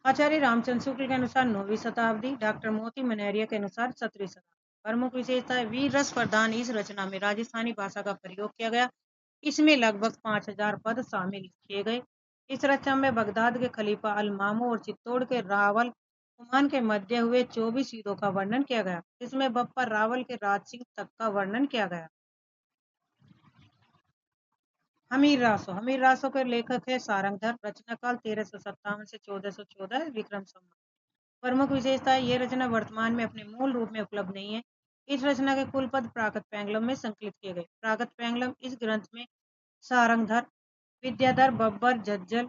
आचार्य रामचंद्र शुक्ल के अनुसार 9वीं शताब्दी, डॉक्टर मोती मनेरिया के अनुसार 17वीं शताब्दी। प्रमुख विशेषता है। वीर रस प्रधान इस रचना में राजस्थानी भाषा का प्रयोग किया गया। इसमें लगभग 5000 पद शामिल किए गए। इस रचना में बगदाद के खलीफा अल मामू और चित्तौड़ के रावल कुमान के मध्य हुए 24 युद्धों का वर्णन किया गया। इसमें बप्पर रावल के राज सिंह तक का वर्णन किया गया। हमीर रासो के लेखक है सारंगधर। रचना काल 1357 से 1414 विक्रम संवत। प्रमुख विशेषता है। यह रचना वर्तमान में अपने मूल रूप में उपलब्ध नहीं है। इस रचना के कुल पद प्राकृत पैंगलम में संकलित किए गए। प्राकृत पैंगलम इस ग्रंथ में सारंगधर, विद्याधर, बब्बर, जज्जल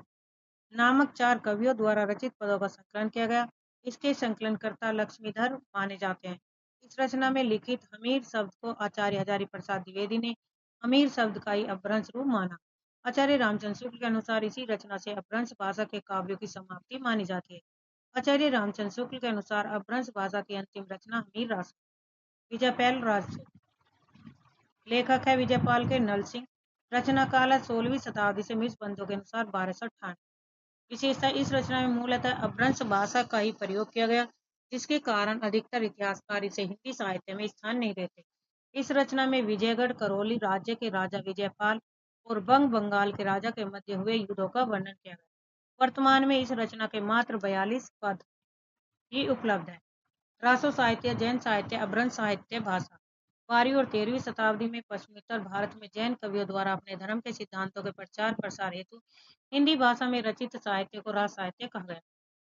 नामक 4 कवियों द्वारा रचित पदों का संकलन किया गया। इसके संकलनकर्ता लक्ष्मीधर माने जाते हैं। इस रचना में लिखित हमीर शब्द को आचार्य हजारी प्रसाद द्विवेदी ने हमीर शब्द का ही अपभ्रंश रूप माना। आचार्य रामचंद्र शुक्ल के अनुसार इसी रचना से अपभ्रंश भाषा के काव्यों की समाप्ति मानी जाती है। आचार्य रामचंद्र शुक्ल के अनुसार अपभ्रंश भाषा की अंतिम रचना हमीर रासो। विजयपाल रासो। लेखक है विजयपाल के नल सिंह। रचना काल है 16वीं शताब्दी से मिस बंधु के अनुसार 1298। विशेषता इस रचना में मूलतः अपभ्रंश भाषा का ही प्रयोग किया गया, जिसके कारण अधिकतर इतिहासकार इसे हिंदी साहित्य में स्थान नहीं देते। इस रचना में विजयगढ़ करौली राज्य के राजा विजयपाल और बंगाल के राजा के मध्य हुए युद्धों का वर्णन किया गया। वर्तमान में इस रचना के मात्र 42 पद ही उपलब्ध है। रासो साहित्य, जैन साहित्य, अपभ्रंश साहित्य भाषा। 12वीं और 13वीं शताब्दी में पश्चिमोत्तर भारत में जैन कवियों द्वारा अपने धर्म के सिद्धांतों के प्रचार प्रसार हेतु हिंदी भाषा में रचित साहित्य को राज साहित्य कहा गया।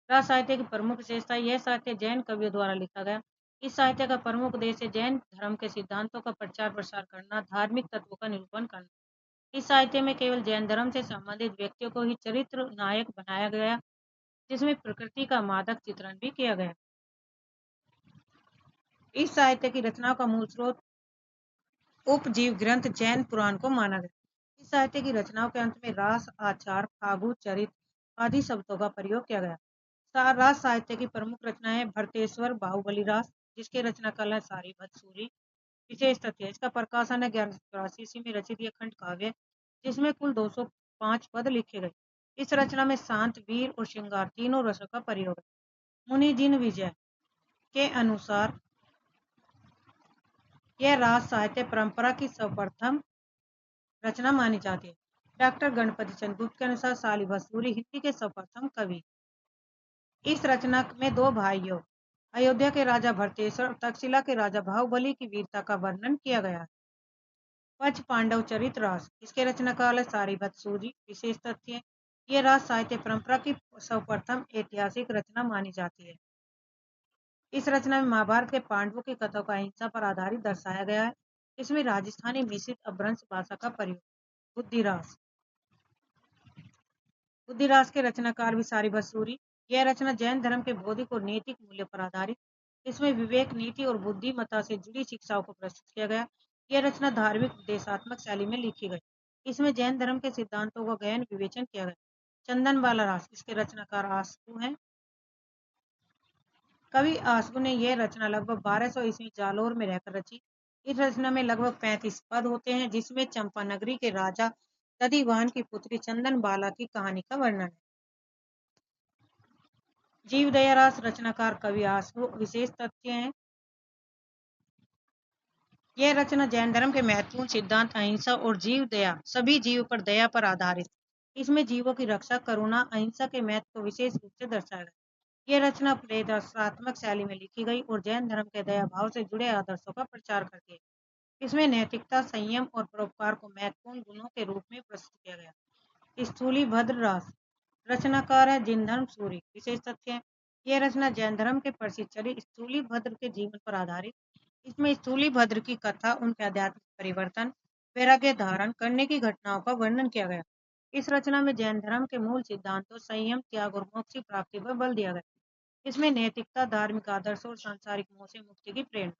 राज साहित्य की प्रमुख विशेषता यह साहित्य जैन कवियों द्वारा लिखा गया। इस साहित्य का प्रमुख उद्देश्य जैन धर्म के सिद्धांतों का प्रचार प्रसार करना, धार्मिक तत्वों का निरूपण करना। इस साहित्य में केवल जैन धर्म से संबंधित व्यक्तियों को ही चरित्र नायक बनाया गया, जिसमें प्रकृति का मादक चित्रण भी किया गया। इस साहित्य की रचनाओं का मूल स्रोत उपजीव ग्रंथ जैन पुराण को माना गया। इस साहित्य की रचनाओं के अंत में रास, आचार, फागु, चरित्र आदि शब्दों का प्रयोग किया गया। रास साहित्य की प्रमुख रचना है भरतेश्वर बाहुबली रास, जिसके रचनाकाल है सारीभद्र सूरी। विशेष तथ्य इसका प्रकाशन है 1184 ईस्वी में रचित यह खंड काव्य, जिसमें कुल 205 पद लिखे गए। इस रचना में शांत, वीर और श्रृंगार तीनों रसों का प्रयोग है। मुनि जिन विजय के अनुसार यह रास साहित्य परंपरा की सर्वप्रथम रचना मानी जाती है। डॉक्टर गणपति चंद्र गुप्त के अनुसार सालीभद्र सूरी हिंदी के सर्वप्रथम कवि। इस रचना में दो भाइयों अयोध्या के राजा भरतेश्वर और तक्षशिला के राजा बाहुबली की वीरता का वर्णन किया गया है। पंच पांडव चरित्र रास, इसके रचनाकाल है सारीभद्र सूरी। विशेष तथ्य ये रास साहित्य परंपरा की सर्वप्रथम ऐतिहासिक रचना मानी जाती है। इस रचना में महाभारत के पांडवों की कथाओं का अहिंसा पर आधारित दर्शाया गया है। इसमें राजस्थानी मिश्रित अपभ्रंश भाषा का प्रयोग। बुद्धिरास, बुद्धिरास के रचनाकार भी सारीभद्र सूरी। यह रचना जैन धर्म के बौद्धिक और नैतिक मूल्यों पर आधारित। इसमें विवेक, नीति और बुद्धिमत्ता से जुड़ी शिक्षाओं को प्रस्तुत किया गया। यह रचना धार्मिक उपदेशात्मक शैली में लिखी गई। इसमें जैन धर्म के सिद्धांतों का गहन विवेचन किया गया। चंदनबाला रास, इसके रचनाकार आसू हैं। कवि आसू ने यह रचना लगभग 1200 ईस्वी जालोर में रहकर रची। इस रचना में लगभग 35 पद होते हैं, जिसमें चंपानगरी के राजा दधिवाहन की पुत्री चंदनबाला की कहानी का वर्णन है। जीवदया रास, रचनाकार कवि आसू। विशेष तथ्य हैं यह रचना जैन धर्म के महत्वपूर्ण सिद्धांत अहिंसा और जीव दया, सभी जीव पर दया पर आधारित। इसमें जीवों की रक्षा, करुणा, अहिंसा के महत्व को विशेष रूप से दर्शाया गया। यह रचना प्रदर्शनात्मक शैली में लिखी गई और जैन धर्म के दया भाव से जुड़े आदर्शों का प्रचार करती है। इसमें नैतिकता, संयम और परोपकार को महत्वपूर्ण गुणों के रूप में प्रस्तुत किया गया। स्थूली भद्र रास, रचनाकार है जिनधर्म सूरी। विशेष तथ्य है यह रचना जैन धर्म के प्रसिद्ध चरित्र स्थूली भद्र के जीवन पर आधारित। इसमें स्थूली भद्र की कथा, उनके आध्यात्मिक परिवर्तन, वैराग्य धारण करने की घटनाओं का वर्णन किया गया। इस रचना में जैन धर्म के मूल सिद्धांतों संयम, त्याग और मोक्ष की प्राप्ति पर बल दिया गया। इसमें नैतिकता, धार्मिक आदर्श और सांसारिक मोह से मुक्ति की प्रेरणा।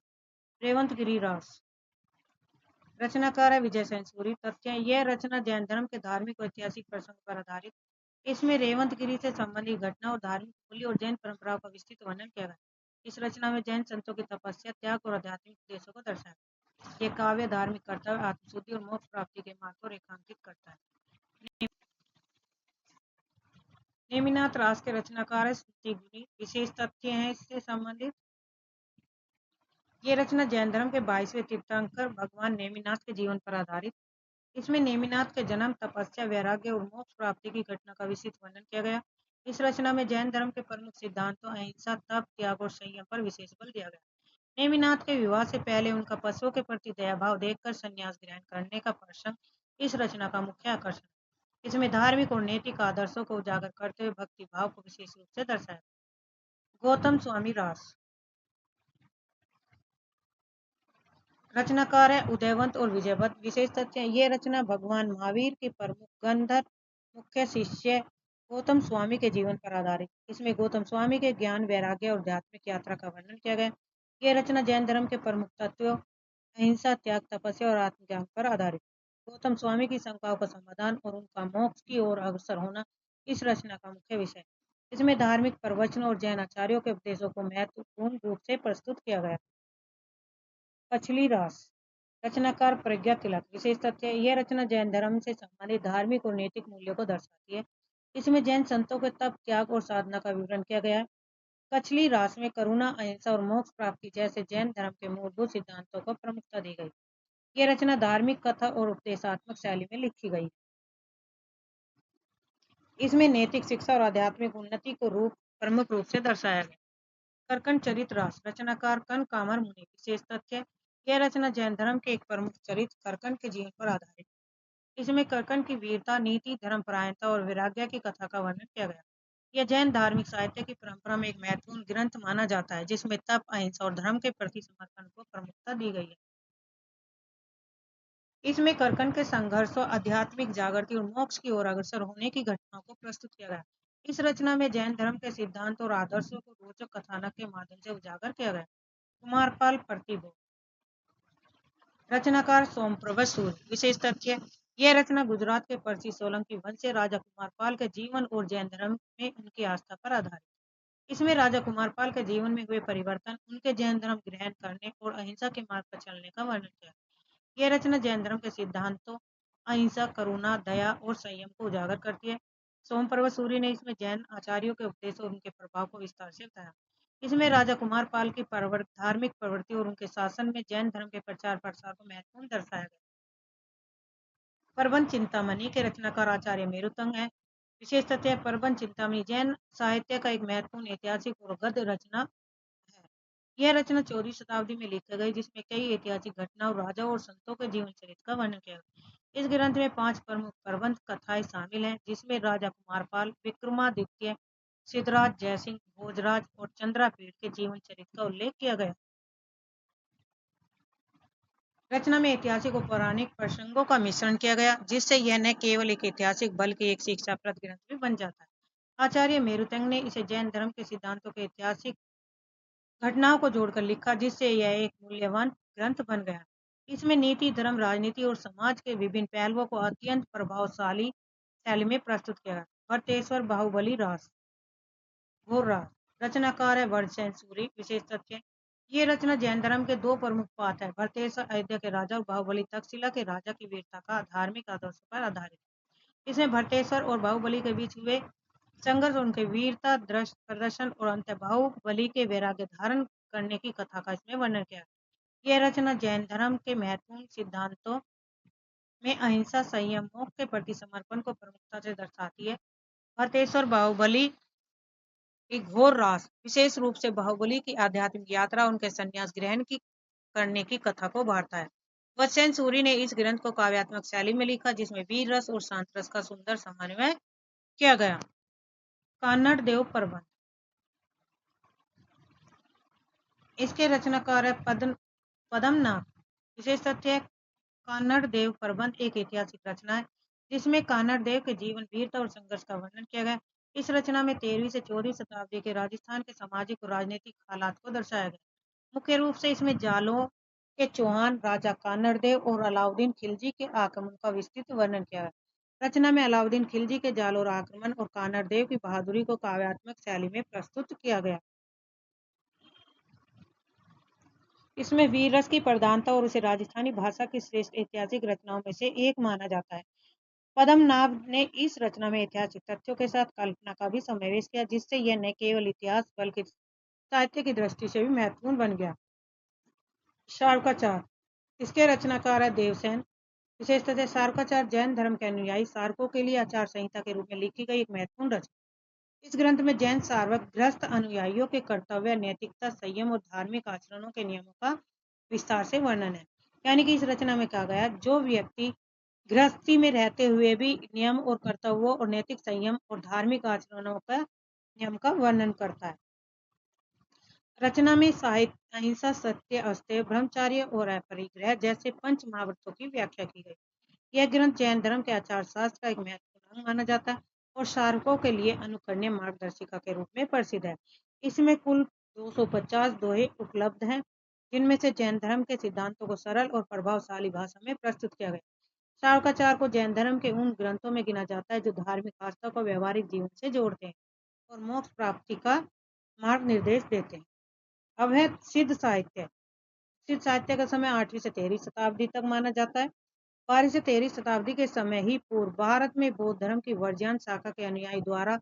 रेवंत गिरी रास, रचनाकार है विजय सेन सूरी। तथ्य यह रचना जैन धर्म के धार्मिक और ऐतिहासिक प्रसंग पर आधारित। इसमें रेवंत गिरी से संबंधित घटना और धार्मिक मूल्य और जैन परंपराओं का विस्तृत वर्णन किया गया। इस रचना में जैन संतों की तपस्या, त्याग और आध्यात्मिक उद्देश्यों को दर्शाया। यह काव्य धार्मिक कर्तव्य, आत्मशुद्धि और मोक्ष प्राप्ति के मार्ग को रेखांकित करता है। नेमिनाथ रास के रचनाकार है स्मृति। विशेष तथ्य हैं इससे संबंधित ये रचना जैन धर्म के 22वें तीर्थंकर भगवान नेमिनाथ के जीवन पर आधारित। इसमें नेमिनाथ के जन्म, तपस्या, वैराग्य और मोक्ष प्राप्ति की घटना का विस्तृत वर्णन किया गया। इस रचना में जैन धर्म के प्रमुख सिद्धांतों अहिंसा, तप, त्याग और संयम पर विशेष बल दिया गया। नेमिनाथ के विवाह से पहले उनका पशुओं के प्रति दयाभाव देखकर संन्यास ग्रहण करने का प्रसंग इस रचना का मुख्य आकर्षण। इसमें धार्मिक और नैतिक आदर्शों को उजागर करते हुए भक्ति भाव को विशेष रूप से दर्शाया। गौतम स्वामी रास, रचनाकार है उदयवंत और विजयवंत। विशेष तथ्य ये रचना भगवान महावीर के प्रमुख गंधर्व मुख्य शिष्य गौतम स्वामी के जीवन पर आधारित। इसमें गौतम स्वामी के ज्ञान, वैराग्य और आध्यात्मिक यात्रा का वर्णन किया गया। यह रचना जैन धर्म के प्रमुख तत्वों अहिंसा, त्याग, तपस्या और आत्मज्ञान पर आधारित। गौतम स्वामी की शंकाओं का समाधान और उनका मोक्ष की ओर अग्रसर होना इस रचना का मुख्य विषय। इसमें धार्मिक प्रवचनों और जैन आचार्यों के उपदेशों को महत्वपूर्ण रूप से प्रस्तुत किया गया। कछली रास, रचनाकार प्रज्ञा तिलक। विशेष तथ्य यह रचना जैन धर्म से संबंधित धार्मिक और नैतिक मूल्यों को दर्शाती है। इसमें जैन संतों के तप, त्याग और साधना का विवरण किया गया है। कछली रास में करुणा, अहिंसा और मोक्ष प्राप्ति जैसे जैन धर्म के मूलभूत सिद्धांतों को प्रमुखता दी गई। यह रचना धार्मिक कथा और उपदेशात्मक शैली में लिखी गई। इसमें नैतिक शिक्षा और आध्यात्मिक उन्नति को प्रमुख रूप से दर्शाया गया। करकन चरित्र रास, रचनाकार कन कामर मुनि। विशेष तथ्य यह रचना जैन धर्म के एक प्रमुख चरित्र करकन के जीवन पर आधारित। इसमें करकन की वीरता, नीति, धर्मपरायणता और वैराग्य की कथा का वर्णन किया गया। यह जैन धार्मिक साहित्य की परंपरा में एक महत्वपूर्ण ग्रंथ माना जाता है, जिसमें तप, अहिंसा और धर्म के प्रति समर्पण को प्रमुखता दी गई है। इसमें करकन के संघर्षों, आध्यात्मिक जागृति और मोक्ष की ओर अग्रसर होने की घटनाओं को प्रस्तुत किया गया। इस रचना में जैन धर्म के सिद्धांत और आदर्शों को रोचक कथानक के माध्यम से उजागर किया गया। कुमारपाल प्रतिभा, रचनाकार सोमप्रभ सूर्य। विशेष तथ्य, यह रचना गुजरात के परसी सोलंकी वंश से राजा कुमारपाल के जीवन और जैन धर्म में उनकी आस्था पर आधारित। इसमें राजा कुमारपाल के जीवन में हुए परिवर्तन, उनके जैन धर्म ग्रहण करने और अहिंसा के मार्ग पर चलने का वर्णन किया। यह रचना जैन धर्म के सिद्धांतों अहिंसा, करुणा, दया और संयम को उजागर करती है। सोमप्रभ सूरी ने इसमें जैन आचार्यों के उपदेश और उनके प्रभाव को विस्तार से बताया। इसमें राजा कुमारपाल की धार्मिक प्रवृत्ति और उनके शासन में जैन धर्म के प्रचार प्रसार को महत्वपूर्ण दर्शाया गया। प्रबंध चिंतामणि के रचनाकार आचार्य मेरुतंग है। विशेष तथ्य, प्रबंध चिंतामणि जैन साहित्य का एक महत्वपूर्ण ऐतिहासिक और गद्य रचना है। यह रचना 14वीं शताब्दी में लिखी गई, जिसमें कई ऐतिहासिक घटनाओं, राजाओं और संतों के जीवन चरित्र का वर्णन किया गया। इस ग्रंथ में 5 प्रमुख प्रबंध कथाएं शामिल हैं, जिसमें राजा कुमारपाल, विक्रमादित्य, सिद्धराज, जयसिंह, भोजराज और चंद्रापीठ के जीवन चरित्र का उल्लेख किया गया। रचना में ऐतिहासिक और पौराणिक प्रसंगों का मिश्रण किया गया, जिससे यह न केवल एक ऐतिहासिक बल्कि एक शिक्षाप्रद ग्रंथ भी बन जाता है। आचार्य मेरुतंग ने इसे जैन धर्म के सिद्धांतों के ऐतिहासिक घटनाओं को जोड़कर लिखा, जिससे यह एक मूल्यवान ग्रंथ बन गया। इसमें नीति, धर्म, राजनीति और समाज के विभिन्न पहलुओं को अत्यंत प्रभावशाली शैली में प्रस्तुत किया गया। भट्टेश्वर बाहुबली रास, घोर रास, रचनाकार है वर्धसेन सूरी। विशेष तथ्य, ये रचना जैन धर्म के 2 प्रमुख पाठ है, भट्टेश्वर अयोध्या के राजा और बाहुबली तक्षशिला के राजा की वीरता का धार्मिक आदर्शों पर आधारित। इसमें भट्टेश्वर और बाहुबली के बीच हुए संघर्ष, उनके वीरता प्रदर्शन और अंत बाहुबली के वैराग्य धारण करने की कथा का इसमें वर्णन किया। यह रचना जैन धर्म के महत्वपूर्ण सिद्धांतों में अहिंसा, संयम, मोक्ष के प्रति समर्पण को प्रमुखता से दर्शाती है। भट्टेश्वर बाहुबली की घोर रास विशेष रूप से बाहुबली की आध्यात्मिक यात्रा, उनके संन्यास ग्रहण की करने की कथा को उभारता है। वत्सेन सूरी ने इस ग्रंथ को काव्यात्मक शैली में लिखा, जिसमें वीर रस और शांत रस का सुंदर समन्वय किया गया। कान्नड़ देव प्रबंध, इसके रचनाकार है पद्मनाभ। विशेष तथ्य, कान्नड़ देव प्रबंध एक ऐतिहासिक रचना है, जिसमें कान्नड़ देव के जीवन, वीरता और संघर्ष का वर्णन किया गया। इस रचना में 13वीं से 14वीं शताब्दी के राजस्थान के सामाजिक और राजनीतिक हालात को दर्शाया गया। मुख्य रूप से इसमें जालों के चौहान, राजा कान्नड़ देव और अलाउद्दीन खिलजी के आक्रमण का विस्तृत वर्णन किया गया। रचना में अलाउद्दीन खिलजी के जालोर आक्रमण और कान्नड़ देव की बहादुरी को काव्यात्मक शैली में प्रस्तुत किया गया। इसमें वीर रस की प्रधानता और उसे राजस्थानी भाषा की श्रेष्ठ ऐतिहासिक रचनाओं में से एक माना जाता है। पद्मनाभ ने इस रचना में ऐतिहासिक तथ्यों के साथ कल्पना का भी समावेश किया, जिससे यह न केवल इतिहास बल्कि साहित्य की दृष्टि से भी महत्वपूर्ण बन गया। शार्काचार, इसके रचनाकार है देवसेन। विशेष तथ्य, शार्काचार जैन धर्म के अनुयायी शार्कों के लिए आचार संहिता के रूप में लिखी गई एक महत्वपूर्ण रचना। इस ग्रंथ में जैन शार्वक गृहस्थ अनुयायियों के कर्तव्य, नैतिकता, संयम और धार्मिक आचरणों के नियमों का विस्तार से वर्णन है। यानी कि इस रचना में कहा गया, जो व्यक्ति गृहस्थी में रहते हुए भी नियम और कर्तव्यों और नैतिक संयम और धार्मिक आचरणों का नियम का वर्णन करता है। रचना में साहित्य, अहिंसा, सत्य, अस्तेय, ब्रह्मचार्य और अपरिग्रह जैसे पंच महाव्रतों की व्याख्या की गई। यह ग्रंथ जैन धर्म के आचार शास्त्र का एक महत्वपूर्ण अंग माना जाता है और शार्कों के लिए अनुकरणीय मार्गदर्शिका के रूप में प्रसिद्ध है। इसमें कुल 250 दोहे उपलब्ध हैं, जिनमें से जैन धर्म के सिद्धांतों को सरल और प्रभावशाली भाषा में प्रस्तुत किया गया। शार्काचार को जैन धर्म के उन ग्रंथों में गिना जाता है जो धार्मिक आस्था को व्यवहारिक जीवन से जोड़ते हैं और मोक्ष प्राप्ति का मार्ग निर्देश देते हैं। अब है सिद्ध साहित्य। सिद्ध साहित्य का समय 8वीं से 13वीं शताब्दी तक माना जाता है। 12वीं से 13वीं शताब्दी के समय ही पूर्व भारत में बौद्ध धर्म की वर्ज्यान शाखा के अनुयायी द्वारा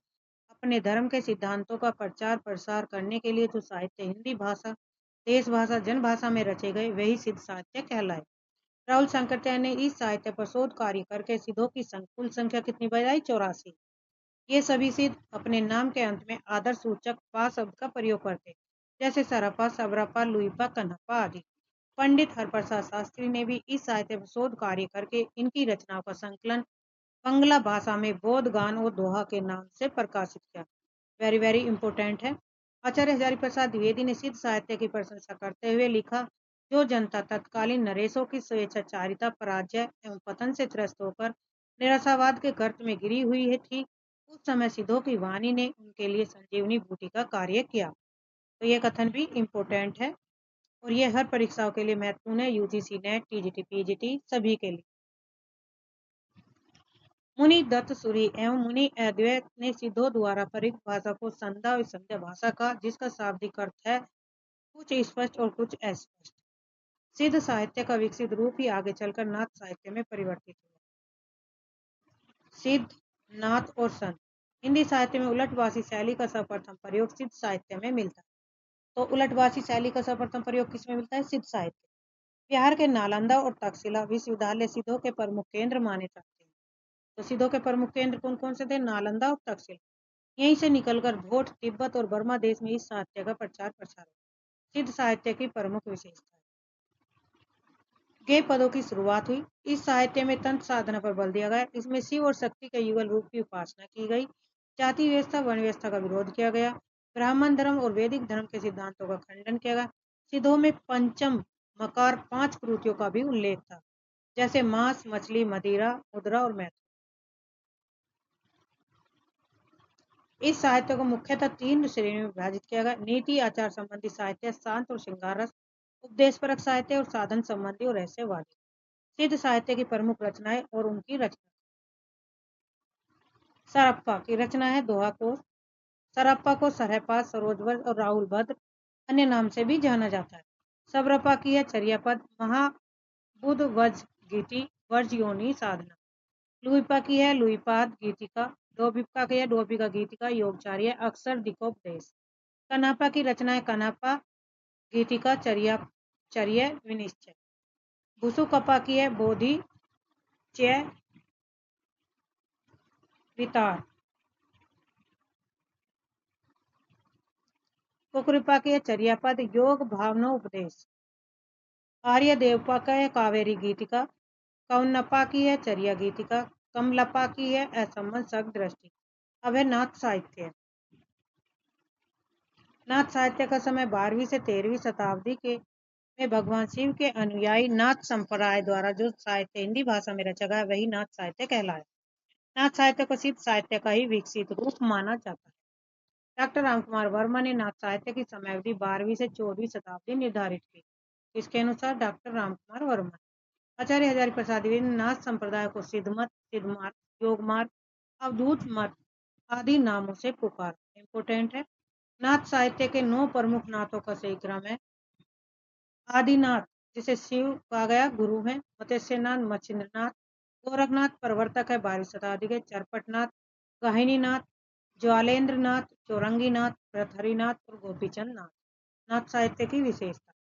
अपने धर्म के सिद्धांतों का प्रचार प्रसार करने के लिए जो साहित्य हिंदी भाषा, देश भाषा, जन भाषा में रचे गए, वही सिद्ध साहित्य कहलाए। राहुल शंकरचार्य ने इस साहित्य पर शोध कार्य करके सिद्धों की कुल संख्या कितनी बताई? 84। ये सभी सिद्ध अपने नाम के अंत में आदर सूचक पा शब्द का प्रयोग करते, जैसे सरपा, सबरपा, लुईपा, कन्हपा आदि। पंडित हरप्रसाद शास्त्री ने भी इस साहित्य पर शोध कार्य करके इनकी रचनाओं का संकलन बंगला भाषा में बौद्ध गान और दोहा के नाम से प्रकाशित किया। वेरी वेरी इंपोर्टेंट है। आचार्य हजारी प्रसाद द्विवेदी ने सिद्ध साहित्य की प्रशंसा करते हुए लिखा, जो जनता तत्कालीन नरेशों की स्वेच्छाचारिता, पराजय एवं पतन से त्रस्त होकर निराशावाद के गर्त में गिरी हुई थी, उस समय सिद्धों की वाणी ने उनके लिए संजीवनी बूटी का कार्य किया। तो ये कथन भी इम्पोर्टेंट है और ये हर परीक्षाओं के लिए महत्वपूर्ण है, यूजीसी नेट, टीजीटी, पीजीटी सभी के लिए। मुनि दत्त सूरि एवं मुनि अद्वैत ने सिद्धों द्वारा परिक्त भाषा को संध्या और संध्या भाषा का, जिसका शाब्दिक अर्थ है कुछ स्पष्ट और कुछ अस्पष्ट। सिद्ध साहित्य का विकसित रूप ही आगे चलकर नाथ साहित्य में परिवर्तित हुआ। सिद्ध, नाथ और संत। हिंदी साहित्य में उलटवासी शैली का सर्वप्रथम प्रयोग सिद्ध साहित्य में मिलता है। तो उलटवासी शैली का सर्वप्रथम प्रयोग किसमें मिलता है? सिद्ध साहित्य। बिहार के नालंदा और तक्षशिला विश्वविद्यालय सिद्धों के प्रमुख केंद्र माने जाते हैं। तो सिद्धों के प्रमुख केंद्र कौन कौन से थे? नालंदा और तक्षशिला। यहीं से निकलकर भोट, तिब्बत और बर्मा देश में इस साहित्य का प्रचार प्रसार हुआ। सिद्ध साहित्य की प्रमुख विशेषता। गेय पदों की शुरुआत हुई। इस साहित्य में तंत्र साधना पर बल दिया गया। इसमें शिव और शक्ति के युगल रूप की उपासना की गई। जाति व्यवस्था, वर्ण व्यवस्था का विरोध किया गया। ब्राह्मण धर्म और वैदिक धर्म के सिद्धांतों का खंडन किया गया। सिद्धों में पंचम मकार 5 कृतियों का भी उल्लेख था, जैसे मांस, मछली, मदिरा, मुद्रा और मैथुन। इस साहित्य को मुख्यतः 3 श्रेणियों में विभाजित किया गया। नीति आचार संबंधी साहित्य, शांत और श्रृंगार रस, उपदेशपरक साहित्य और साधन संबंधी और रहस्यवादी। सिद्ध साहित्य की प्रमुख रचनाएं और उनकी रचना। सरप्पा की रचना है दोहा कोश। सरप्पा को सरहपाद, सरोजवज और राहुल भद्र अन्य नाम से भी जाना जाता है। सबरप्पा की है चर्यापद, महाबुध वज गीति, वर्ज योनि साधना। लुइपा की है लुइपाद गीतिका। डोबिप्पा की है डोबिका गीतिका, योगचार्य, अक्षर दिकोपदेश। कनापा की रचना है कनापा गीतिका, चर्य विनिश्चय। भुसुकप्पा की है बोधि च्य वितार। कुकृपा की है चर्यापद, योग भावना उपदेश। आर्य देवपा का है कावेरी गीतिका। कौन्नपा की है चर्या गीतिका। कमलपा की है असंबंध सग दृष्टि। अब है नाथ साहित्य। नाथ साहित्य का समय 12वीं से 13वीं शताब्दी के में भगवान शिव के अनुयायी नाथ संप्रदाय द्वारा जो साहित्य हिंदी भाषा में रचा गया वही नाथ साहित्य कहलाया। नाथ साहित्य को सिद्ध साहित्य का ही विकसित रूप माना जाता है। डॉक्टर रामकुमार वर्मा ने नाथ साहित्य की समयावधि 12वीं से 14वीं शताब्दी निर्धारित की। इसके अनुसार डॉक्टर रामकुमार वर्मा, आचार्य हजारी प्रसाद द्विवेदी ने नाथ संप्रदाय को सिद्धमत, सिद्धमार्ग, योगमार्ग, अवधूत मत आदि नामों से पुकारा। इंपोर्टेंट है। नाथ साहित्य के 9 प्रमुख नाथों का सही क्रम है। आदिनाथ, जिसे शिव कहा गया, गुरु है। मत्स्यनाथ, मच्छिंद्रनाथ। गोरखनाथ प्रवर्तक है 12वीं शताब्दी के। चरपटनाथ, गहिनीनाथ, ज्वालेंद्रनाथ, चौरंगीनाथ, भृतहरिनाथ और गोपीचंद नाथ। नाथ साहित्य की विशेषता।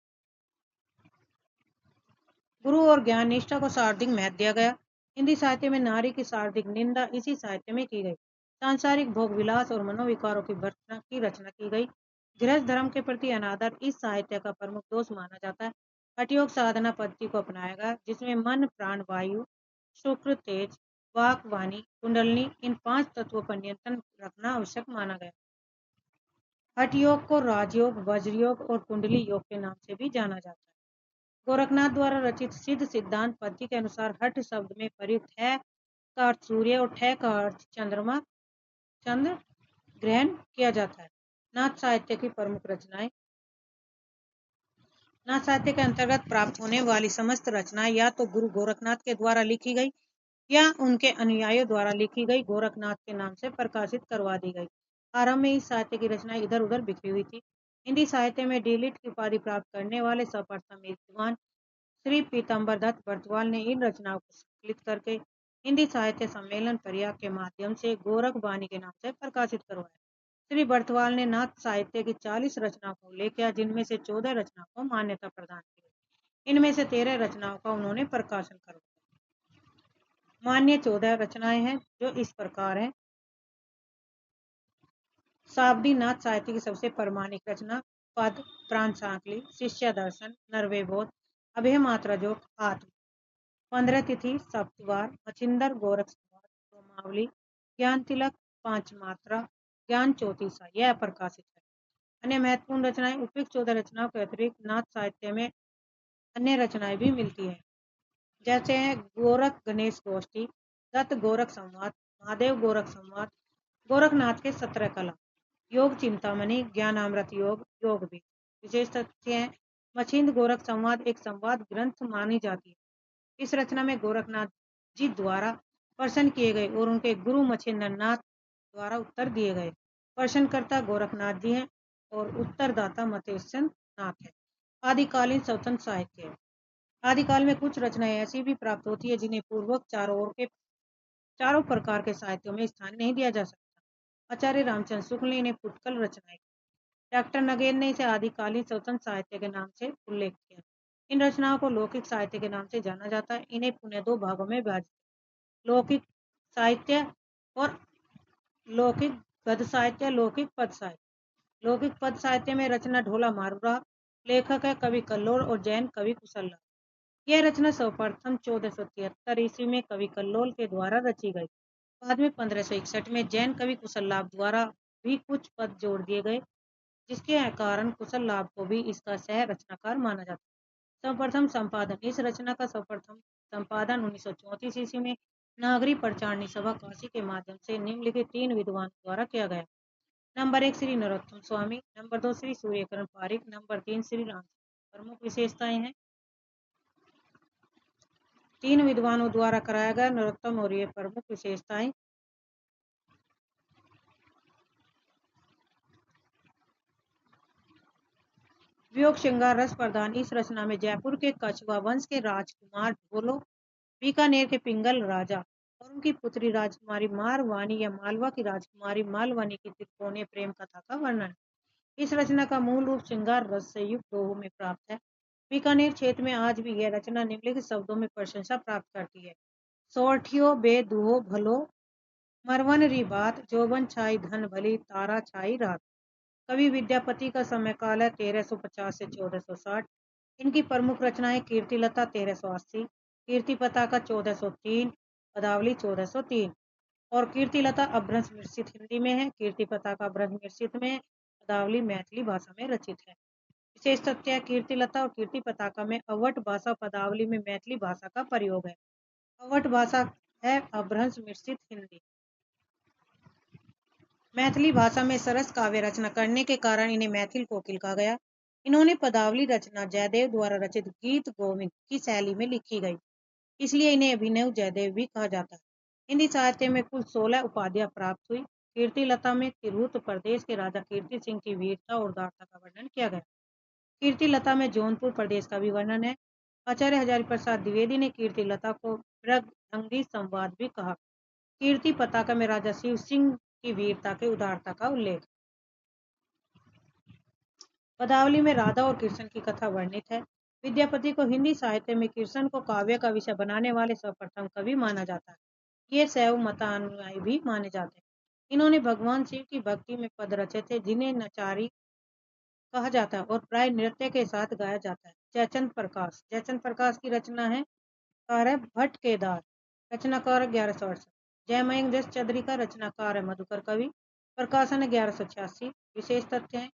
गुरु और ज्ञान निष्ठा को सार्वधिक महत्व दिया गया। हिंदी साहित्य में नारी की सार्वधिक निंदा इसी साहित्य में की गई। सांसारिक भोग विलास और मनोविकारों की रचना की गई। गृहस्थ धर्म के प्रति अनादर इस साहित्य का प्रमुख दोष माना जाता है। हठयोग साधना पद्धति को अपनाया गया, जिसमें मन, प्राण, वायु, शुक्र, तेज, वाक, वाणी, कुंडलनी इन 5 तत्वों पर नियंत्रण रखना आवश्यक माना गया। हठ योग को राजयोग, वज्रयोग और कुंडली योग के नाम से भी जाना जाता है। गोरखनाथ द्वारा रचित सिद्ध सिद्धांत पद्धति के अनुसार हठ शब्द में प्रयुक्त है का अर्थ सूर्य और ठय का अर्थ चंद्रमा, चंद्र ग्रहण किया जाता है। नाथ साहित्य की प्रमुख रचनाएं। नाथ साहित्य के अंतर्गत प्राप्त होने वाली समस्त रचनाएं या तो गुरु गोरखनाथ के द्वारा लिखी गई या उनके अनुयायियों द्वारा लिखी गई गोरखनाथ के नाम से प्रकाशित करवा दी गई। आरंभ में इस साहित्य की रचनाएं इधर उधर बिखरी हुई थी। हिंदी साहित्य में डीलिट की उपाधि प्राप्त करने वाले सर्वप्रथम विद्वान श्री पीताम्बर दत्त बर्तवाल ने इन रचनाओं को संकलित करके हिंदी साहित्य सम्मेलन प्रयाग के माध्यम से गोरख वाणी के नाम से प्रकाशित करवाया। श्री बर्तवाल ने नाथ साहित्य की 40 रचनाओं का उल्लेख किया, जिनमें से 14 रचनाओं को मान्यता प्रदान की। इनमें से 13 रचनाओं का उन्होंने प्रकाशन करवाया। मान्य 14 रचनाएं हैं जो इस प्रकार हैं। शाब्दी नाथ साहित्य की सबसे प्रामाणिक रचना पद, प्राण सांकली, शिष्य दर्शन, नरवेबोध, अभय मात्रा जोक, आत्म। 15 तिथि सप्तवार, मछिंदर गोरख रोमावली, ज्ञान तिलक, 5 मात्रा, ज्ञान चौतीसा यह प्रकाशित है। अन्य महत्वपूर्ण रचनाएं। उपयुक्त 14 रचनाओं के अतिरिक्त नाथ साहित्य में अन्य रचनाएं भी मिलती हैं, जैसे है गोरख गणेश गोष्ठी, दत्त गोरख संवाद, महादेव गोरख संवाद, गोरखनाथ के 17 कला, योग चिंतामणि, ज्ञानामृत योग, योग भी। विशेष तथ्य है मछिंद गोरख संवाद एक संवाद ग्रंथ मानी जाती है। इस रचना में गोरखनाथ जी द्वारा प्रश्न किए गए और उनके गुरु मछिंद्रनाथ द्वारा उत्तर दिए गए। प्रश्नकर्ता गोरखनाथ जी हैं और उत्तरदाता मतेश्वर नाथ है। आदिकालीन स्वतंत्र साहित्य। आदिकाल में कुछ रचनाएं ऐसी भी प्राप्त होती है जिन्हें पूर्वक चारों प्रकार के साहित्यों में स्थान नहीं दिया जा सकता। आचार्य रामचंद्र शुक्ल ने इन्हें फुटकल रचनाएं, डॉक्टर नगेन ने इसे आदिकालीन स्वतंत्र साहित्य के नाम से उल्लेख किया। इन रचनाओं को लौकिक साहित्य के नाम से जाना जाता है। इन्हें पुनः 2 भागों में विभाजित, लौकिक साहित्य और लौकिक गद्य साहित्य, लौकिक पद साहित्य। लौकिक पद साहित्य में रचना ढोला मारूरा, लेखक है कवि कल्लोल और जैन कवि कुशललाल। यह रचना सर्वप्रथम 1473 ईस्वी में कवि कल्लोल के द्वारा रची गई। बाद में 1561 में जैन कवि कुशललाल द्वारा भी कुछ पद जोड़ दिए गए, जिसके कारण कुशललाल को भी इसका सह रचनाकार माना जाता है। सर्वप्रथम संपादन। इस रचना का सर्वप्रथम संपादन 1934 ईस्वी में नागरी प्रचारणी सभा काशी के माध्यम से निम्नलिखित 3 विद्वानों द्वारा किया गया। नंबर 1 श्री नरोत्तम स्वामी, नंबर 2 श्री सूर्यकरण पारिक, नंबर 3 श्री राम। प्रमुख विशेषताएं हैं, 3 विद्वानों द्वारा कराया गया नरोत्तम और ये प्रमुख विशेषताएं। वियोग श्रृंगार रस प्रधान। इस रचना में जयपुर के कछवा वंश के राजकुमार ढोलो, बीकानेर के पिंगल राजा और उनकी पुत्री राजकुमारी मारवानी या मालवा की राजकुमारी मालवानी की त्रिकोणीय प्रेम कथा का वर्णन। इस रचना का मूल रूप श्रृंगार रस से युक्त दोहों में प्राप्त है। बीकानेर क्षेत्र में आज भी यह रचना निम्नलिखित शब्दों में प्रशंसा प्राप्त करती है। सोठियो बे दुहो भलो, मरवन री बात, जोबन छाई धन भली, तारा छाई रात। कवि विद्यापति का समय काल है 1350 से 1460। इनकी प्रमुख रचनाएं कीर्तिलता 1380, कीर्ति पताका 1403, पदावली 1403 और कीर्तिलता अभ्रंश मिश्रित हिंदी में है, कीर्ति पताका अभ्रंश मिश्रित में है, पदावली मैथिली भाषा में रचित है। विशेष तथ्य कीर्तिलता और कीर्ति पताका में अवट भाषा, पदावली में मैथिली भाषा का प्रयोग है। अवट भाषा है अभ्रंश मिश्रित हिंदी। मैथिली भाषा में सरस काव्य रचना करने के कारण इन्हें मैथिल कोकिल कहा गया। इन्होंने पदावली रचना जयदेव द्वारा रचित गीत गोविंद की शैली में लिखी गई, इसलिए इन्हें अभिनव जयदेव भी कहा जाता है। हिंदी साहित्य में कुल 16 उपाधियां प्राप्त हुई। कीर्तिलता में तिरहुत प्रदेश के राजा कीर्ति सिंह की वीरता और उदारता का वर्णन किया गया। कीर्तिलता में जौनपुर प्रदेश का भी वर्णन है। आचार्य हजारी प्रसाद द्विवेदी ने कीर्तिलता को मृगंगी संवाद भी कहा। कीर्ति पताका में राजा शिव सिंह की वीरता के उदारता का उल्लेख। पदावली में राधा और कृष्ण की कथा वर्णित है। विद्यापति को हिंदी साहित्य में कृष्ण को काव्य का विषय बनाने वाले सर्वप्रथम कवि माना जाता है। ये शैव मतानुयायी भी माने जाते हैं। इन्होंने भगवान शिव की भक्ति में पद रचे थे, जिन्हें नचारी कहा जाता है और प्राय नृत्य के साथ गाया जाता है। जयचंद प्रकाश। जयचंद प्रकाश की रचना है कार भट्ट केदार, रचनाकार 1168। जयमयंक जस चौधरी का रचनाकार है मधुकर कवि, प्रकाशन है 1186। विशेष तथ्य है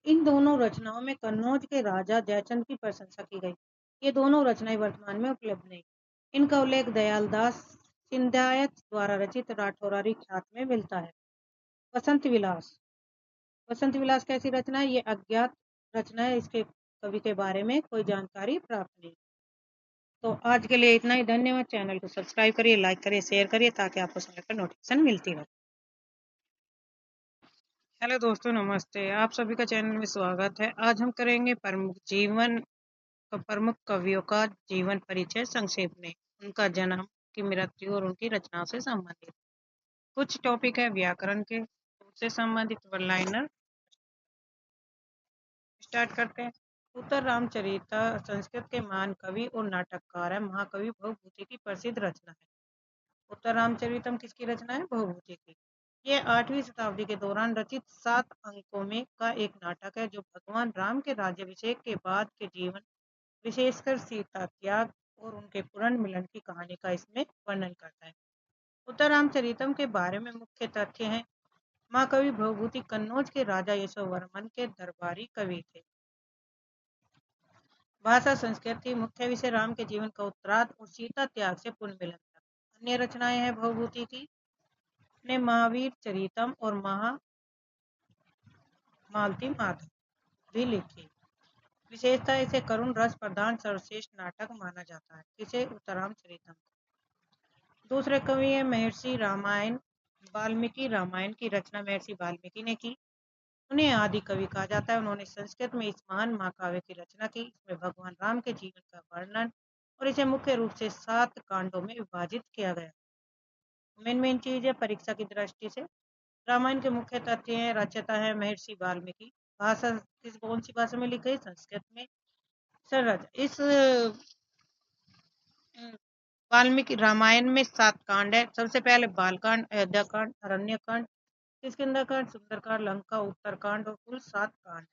इन दोनों रचनाओं में कन्नौज के राजा जयचंद की प्रशंसा की गई। ये दोनों रचनाएं वर्तमान में उपलब्ध नहीं। इनका उल्लेख दयालदास सिंधियायत द्वारा रचित राठौरारी ख्यात में मिलता है। वसंत विलास। वसंत विलास कैसी रचना है? ये अज्ञात रचना है, इसके कवि के बारे में कोई जानकारी प्राप्त नहीं। तो आज के लिए इतना ही। धन्यवाद। चैनल को सब्सक्राइब करिए, लाइक करिए, शेयर करिए ताकि आपको समय पर नोटिफिकेशन मिलती रहे। हेलो दोस्तों, नमस्ते। आप सभी का चैनल में स्वागत है। आज हम करेंगे प्रमुख कवियों का जीवन परिचय संक्षेप में, उनका जन्म, की मृत्यु और उनकी रचनाओं से संबंधित। कुछ टॉपिक है व्याकरण के, उससे संबंधित वन लाइनर। स्टार्ट करते हैं। उत्तर रामचरित संस्कृत के महान कवि और नाटककार है। महाकवि भवभूति की प्रसिद्ध रचना है। उत्तर रामचरितम किसकी रचना है? भवभूति की। यह 8वीं शताब्दी के दौरान रचित 7 अंकों में का एक नाटक है, जो भगवान राम के राज्याभिषेक के बाद के जीवन, विशेषकर सीता त्याग और उनके पुनर्मिलन की कहानी का इसमें वर्णन करता है। उत्तर रामचरितम के बारे में मुख्य तथ्य हैं। महाकवि भवभूति कन्नौज के राजा यशोवर्मन के दरबारी कवि थे। भाषा संस्कृति मुख्य विषय राम के जीवन का उत्तरार्ध और सीता त्याग से पुनर्मिलन तक। अन्य रचनाएं हैं भवभूति की, ने महावीर चरितम और मालती माधव भी लिखी। विशेषता इसे करुण रस प्रधान सर्वश्रेष्ठ नाटक माना जाता है। इसे उत्तराम चरितम। दूसरे कवि है महर्षि रामायण। वाल्मीकि रामायण की रचना महर्षि वाल्मीकि ने की। उन्हें आदि कवि कहा जाता है। उन्होंने संस्कृत में इस महान महाकाव्य की रचना की। इसमें भगवान राम के जीवन का वर्णन और इसे मुख्य रूप से 7 कांडों में विभाजित किया गया। मेन चीज है परीक्षा की दृष्टि से। रामायण के मुख्य तथ्य हैं, रचयिता है महर्षि वाल्मीकि। भाषा किस कौन सी भाषा में लिखी है? संस्कृत में। सरल इस वाल्मीकि रामायण में 7 कांड है। सबसे पहले बालकांड, अयोध्याकांड, अरण्यकांड, किष्किंधाकांड, सुंदरकांड, लंका, उत्तरकांड और कुल 7 कांड।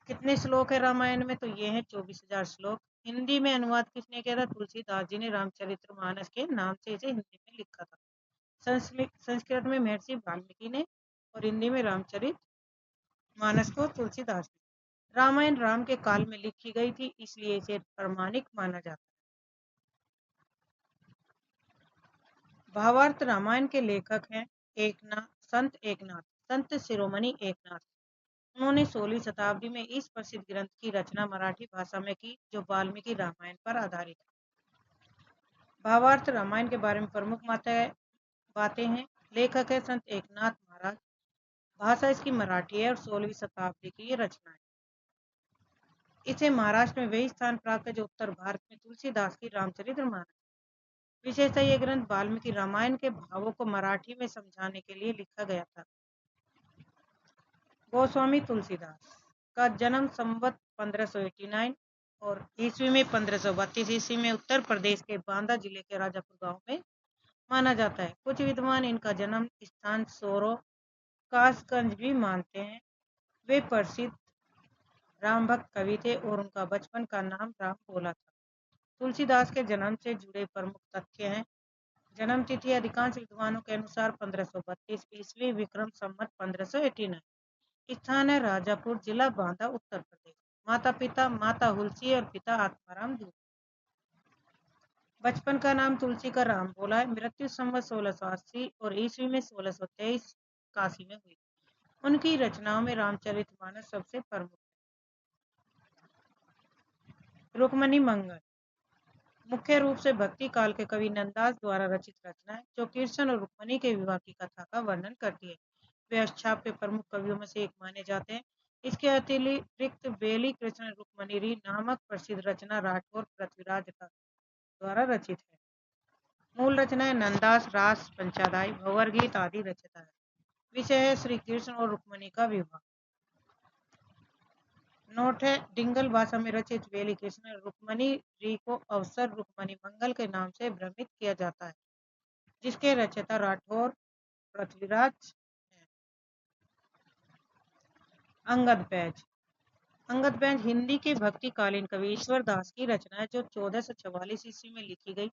कितने श्लोक है रामायण में? तो ये है 24,000 श्लोक। हिंदी में अनुवाद किसने किया था? तुलसीदास जी ने रामचरितमानस के नाम से इसे हिंदी में लिखा था। संस्कृत में महर्षि वाल्मीकि ने और हिंदी में रामचरित मानस को तुलसीदास ने। रामायण राम के काल में लिखी गई थी, इसलिए इसे प्रामाणिक माना जाता है। भावार्थ रामायण के लेखक हैं संत एकनाथ, संत शिरोमणि एकनाथ। उन्होंने 16वीं शताब्दी में इस प्रसिद्ध ग्रंथ की रचना मराठी भाषा में की, जो वाल्मीकि रामायण पर आधारित है। भावार्थ रामायण के बारे में प्रमुख बातें हैं। लेखक है संत एकनाथ महाराज। भाषा इसकी मराठी है और 16वीं शताब्दी की ये रचना है। इसे महाराष्ट्र में वही स्थान प्राप्त है जो उत्तर भारत में तुलसीदास की रामचरितमानस। विशेषतः ये ग्रंथ वाल्मीकि रामायण के भावों को मराठी में समझाने के लिए लिखा गया था। गोस्वामी तुलसीदास का जन्म संवत 1589 और ईस्वी में 1532 ईस्वी में उत्तर प्रदेश के बांदा जिले के राजापुर गांव में माना जाता है। कुछ विद्वान इनका जन्म स्थान सोरो कासगंज भी मानते हैं। वे प्रसिद्ध राम भक्त कवि थे और उनका बचपन का नाम राम बोला था। तुलसीदास के जन्म से जुड़े प्रमुख तथ्य हैं। जन्म तिथि अधिकांश विद्वानों के अनुसार 1532 ईस्वी विक्रम संवत 1589। स्थान है राजापुर, जिला बांदा, उत्तर प्रदेश। माता पिता माता हुलसी और पिता आत्माराम दूत। बचपन का नाम तुलसी का राम बोला है। मृत्यु संवत 1680 और ईस्वी में 1623 काशी में हुई। उनकी रचनाओं में रामचरितमानस सबसे प्रमुख है। रुक्मणी मंगल मुख्य रूप से भक्ति काल के कवि नंददास द्वारा रचित रचना है, जो कृष्ण और रुक्मणी के विवाह की कथा का वर्णन करती है। वे अष्टाप के प्रमुख कवियों में से एक माने जाते हैं। इसके अतिरिक्त बेली कृष्ण रुक्मणी नामक प्रसिद्ध रचना राठौर पृथ्वीराज का द्वारा रचित है। मूल रचनाएं नंददास, रास, पंचादाई, भंवर गीत आदि रचता है। विषय है श्री कृष्ण और रुक्मणी का विवाह। नोट है डिंगल भाषा में रचित बेली कृष्ण रुक्मणी री को अवसर रुक्मणी मंगल के नाम से भ्रमित किया जाता है, जिसके रचयिता राठौर पृथ्वीराज हैं। अंगद बैज अंगद बैज हिंदी के भक्तिकालीन कवि ईश्वर दास की रचना है, जो 1444 ईस्वी में लिखी गई।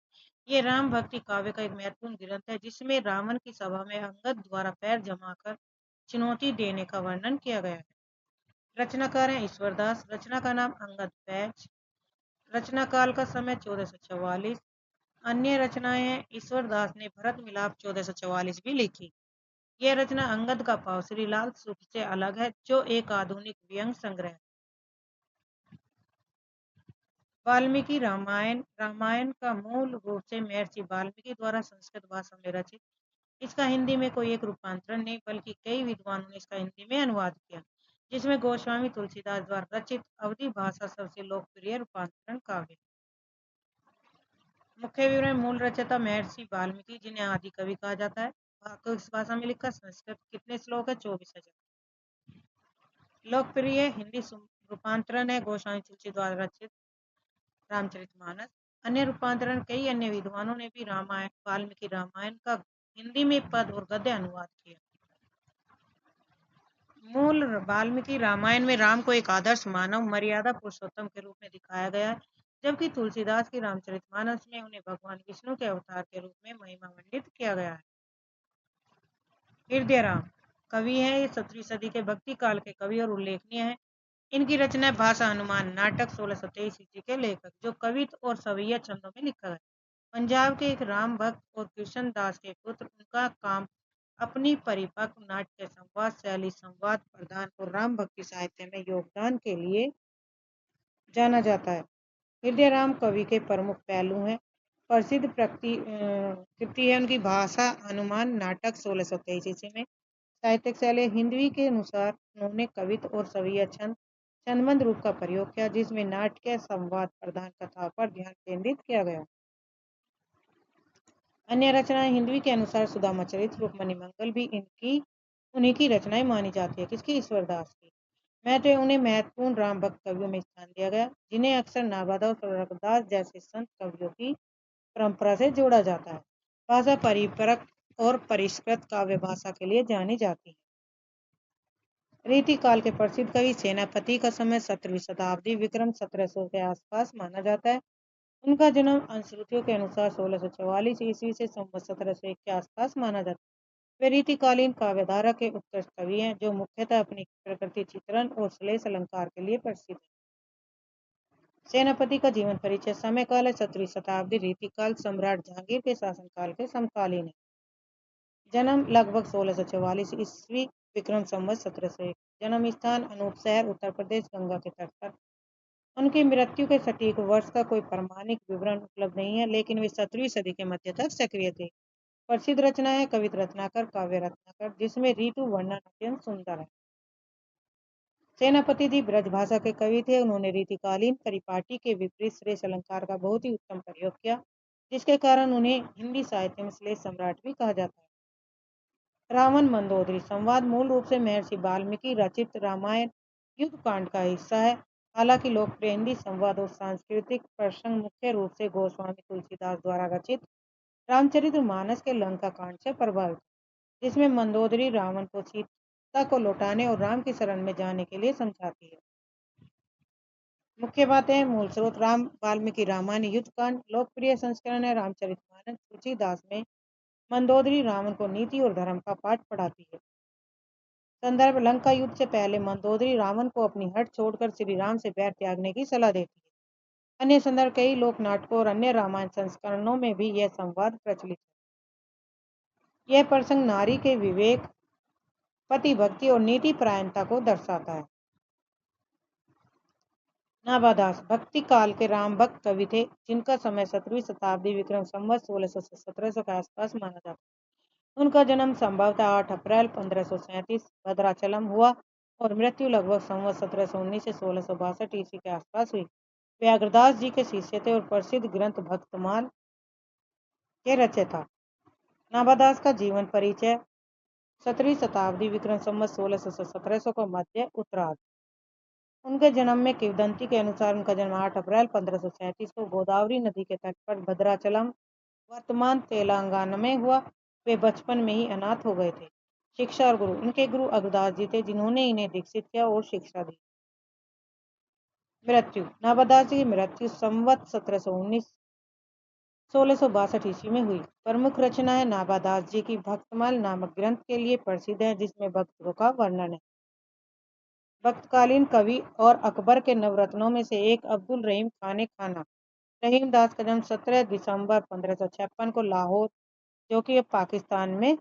ये राम भक्ति काव्य का एक महत्वपूर्ण ग्रंथ है, जिसमें रावण की सभा में अंगद द्वारा पैर जमाकर चुनौती देने का वर्णन किया गया है। रचनाकार है ईश्वरदास। रचना का नाम अंगद बैज। रचना काल का समय 1444। अन्य रचनाएं हैं ईश्वरदास ने भरत मिलाप 1444 भी लिखी। यह रचना अंगद का पाव श्रीलाल सुख से अलग है, जो एक आधुनिक व्यंग संग्रह है। वाल्मीकि रामायण रामायण का मूल रूप से महर्षि वाल्मीकि द्वारा संस्कृत भाषा में रचित। इसका हिंदी में कोई एक रूपांतरण नहीं, बल्कि कई विद्वानों ने इसका हिंदी में अनुवाद किया, जिसमें गोस्वामी तुलसीदास द्वारा रचित अवधी भाषा सबसे लोकप्रिय रूपांतरण काव्य। मुख्य विवरण मूल रचयिता महर्षि वाल्मीकि, जिन्हें आदि कवि कहा जाता है। किस भाषा में लिखा? संस्कृत। कितने श्लोक है? 24,000। लोकप्रिय हिंदी रूपांतरण है गोस्वामी तुलसी द्वारा रचित रामचरितमानस। अन्य रूपांतरण कई अन्य विद्वानों ने भी रामायण वाल्मीकि रामायण का हिंदी में पद और गद्य अनुवाद किया। मूल वाल्मीकि रामायण में राम को एक आदर्श मानव मर्यादा पुरुषोत्तम के रूप में दिखाया गया है, जबकि तुलसीदास की रामचरितमानस में उन्हें भगवान विष्णु के अवतार के रूप में महिमा मंडित किया गया है। हृदय राम कवि है। ये 17वीं सदी के भक्ति काल के कवि और उल्लेखनीय है। इनकी रचना भाषा हनुमान नाटक 1623 ईस्वी के लेखक, जो कवित और सवैया छंदों में लिखा गया। पंजाब के एक राम भक्त और कृष्ण दास के पुत्र, उनका काम अपनी परिपक्व नाट्य संवाद शैली, संवाद प्रधान और राम भक्ति साहित्य में योगदान के लिए जाना जाता है। हृदय राम कवि के प्रमुख पहलू हैं। प्रसिद्ध कृति है उनकी भाषा हनुमान नाटक 1623 ईस्वी में। साहित्यिक शैली हिंदवी के अनुसार उन्होंने कवित और सवैया छंद छंदबद्ध रूप का प्रयोग किया, जिसमें नाट्य संवाद प्रधान कथाओं पर ध्यान केंद्रित किया गया। अन्य रचनाएं हिंदवी के अनुसार सुदामा चरित्र, रुक्मणी मंगल भी उन्हीं की रचनाएं मानी जाती है। किसकी? ईश्वरदास की। उन्हें महत्वपूर्ण राम भक्त कवियों में स्थान दिया गया, जिन्हें अक्सर नाभादास और रघुदास जैसे संत कवियों की परंपरा से जोड़ा जाता है। भाषा परिपक्व और परिष्कृत काव्य भाषा के लिए जानी जाती है। रीति काल के प्रसिद्ध कवि सेनापति का समय 17वीं शताब्दी विक्रम 1700 के आसपास माना जाता है। उनका जन्म अनुश्रुतियों के अनुसार 1644 ईस्वी से संवत 1701 के आसपास माना जाता है। वे रीतिकालीन काव्यधारा के उत्कृष्ट कवि हैं, जो मुख्यतः अपनी प्रकृति चित्रण और श्लेष अलंकार के लिए प्रसिद्ध है। सेनापति का जीवन परिचय। समय काल है 17वीं शताब्दी रीतिकाल सम्राट जहांगीर के शासनकाल के समकालीन है। जन्म लगभग 1644 ईस्वी विक्रम संवत 1701। जन्म स्थान अनूप शहर, उत्तर प्रदेश, गंगा के तट पर। उनकी मृत्यु के सटीक वर्ष का कोई प्रमाणिक विवरण उपलब्ध नहीं है, लेकिन वे 17वीं सदी के मध्य तक सक्रिय थे। प्रसिद्ध रचना है कवित रत्नाकर, काव्य रत्नाकर, जिसमें ऋतु वर्णन अत्यंत सुंदर है। सेनापति जी ब्रजभाषा के कवि थे। उन्होंने रीतिकालीन परिपाटी के विपरीत श्लेष अलंकार का बहुत ही उत्तम प्रयोग किया, जिसके कारण उन्हें हिंदी साहित्य में श्लेष सम्राट भी कहा जाता है। रावण मंदोदरी संवाद मूल रूप से महर्षि वाल्मीकि रचित रामायण युद्ध कांड का हिस्सा है। हालांकि लोकप्रिय हिंदी संवाद और सांस्कृतिक प्रसंग मुख्य रूप से गोस्वामी तुलसीदास द्वारा रचित रामचरितमानस के लंका कांड से प्रभावित, जिसमें मंदोदरी रावण को सीता को लौटाने और राम की शरण में जाने के लिए समझाती है। मुख्य बातें। मूल स्रोत राम वाल्मीकि रामायण युद्ध कांड। लोकप्रिय संस्करण है रामचरितमानस। तुलसीदास में मंदोदरी रावण को नीति और धर्म का पाठ पढ़ाती है। संदर्भ। लंका युद्ध से पहले मंदोदरी रावण को अपनी हट छोड़कर श्री राम से बैर त्यागने की सलाह देती है। अन्य संदर्भ। कई लोक नाटकों और अन्य रामायण संस्करणों में भी यह संवाद प्रचलित है। यह प्रसंग नारी के विवेक, पति भक्ति और नीति परायणता को दर्शाता है। नाभादास भक्ति काल के राम भक्त कवि थे, जिनका समय 17वीं शताब्दी विक्रम संवत 1600 से 1700 के आसपास माना जाता है। उनका जन्म संभवतः 8 अप्रैल 1537 भद्राचलम हुआ और मृत्यु लगभग संवत 1719 से 1662 ईस्वी के आसपास हुई। व्याघ्रदास जी के शिष्य थे और प्रसिद्ध ग्रंथ भक्तमाल के रचयिता। नाभादास का जीवन परिचय। 17वीं शताब्दी विक्रम संवत 1600 से 1700 का मध्य उत्तरार्ध। उनके जन्म में किंवदंती के अनुसार उनका जन्म 8 अप्रैल 1537 को गोदावरी नदी के तट पर भद्राचलम, वर्तमान तेलंगाना में हुआ। वे बचपन में ही अनाथ हो गए थे। शिक्षा और गुरु। इनके गुरु अग्रदास जी थे, जिन्होंने इन्हें दीक्षित किया और शिक्षा दी। मृत्यु। नाभादास जी की मृत्यु संवत 1719 1662 ईस्वी में हुई। प्रमुख रचना है नाभादास जी की भक्तमाल नामक ग्रंथ के लिए प्रसिद्ध है, जिसमें भक्तों का वर्णन है। भक्तकालीन कवि और अकबर के नवरत्नों में से एक अब्दुल रहीम खान खाना। रहीम दास का जन्म 17 दिसंबर 1556 को लाहौर, जो कि अब पाकिस्तान में,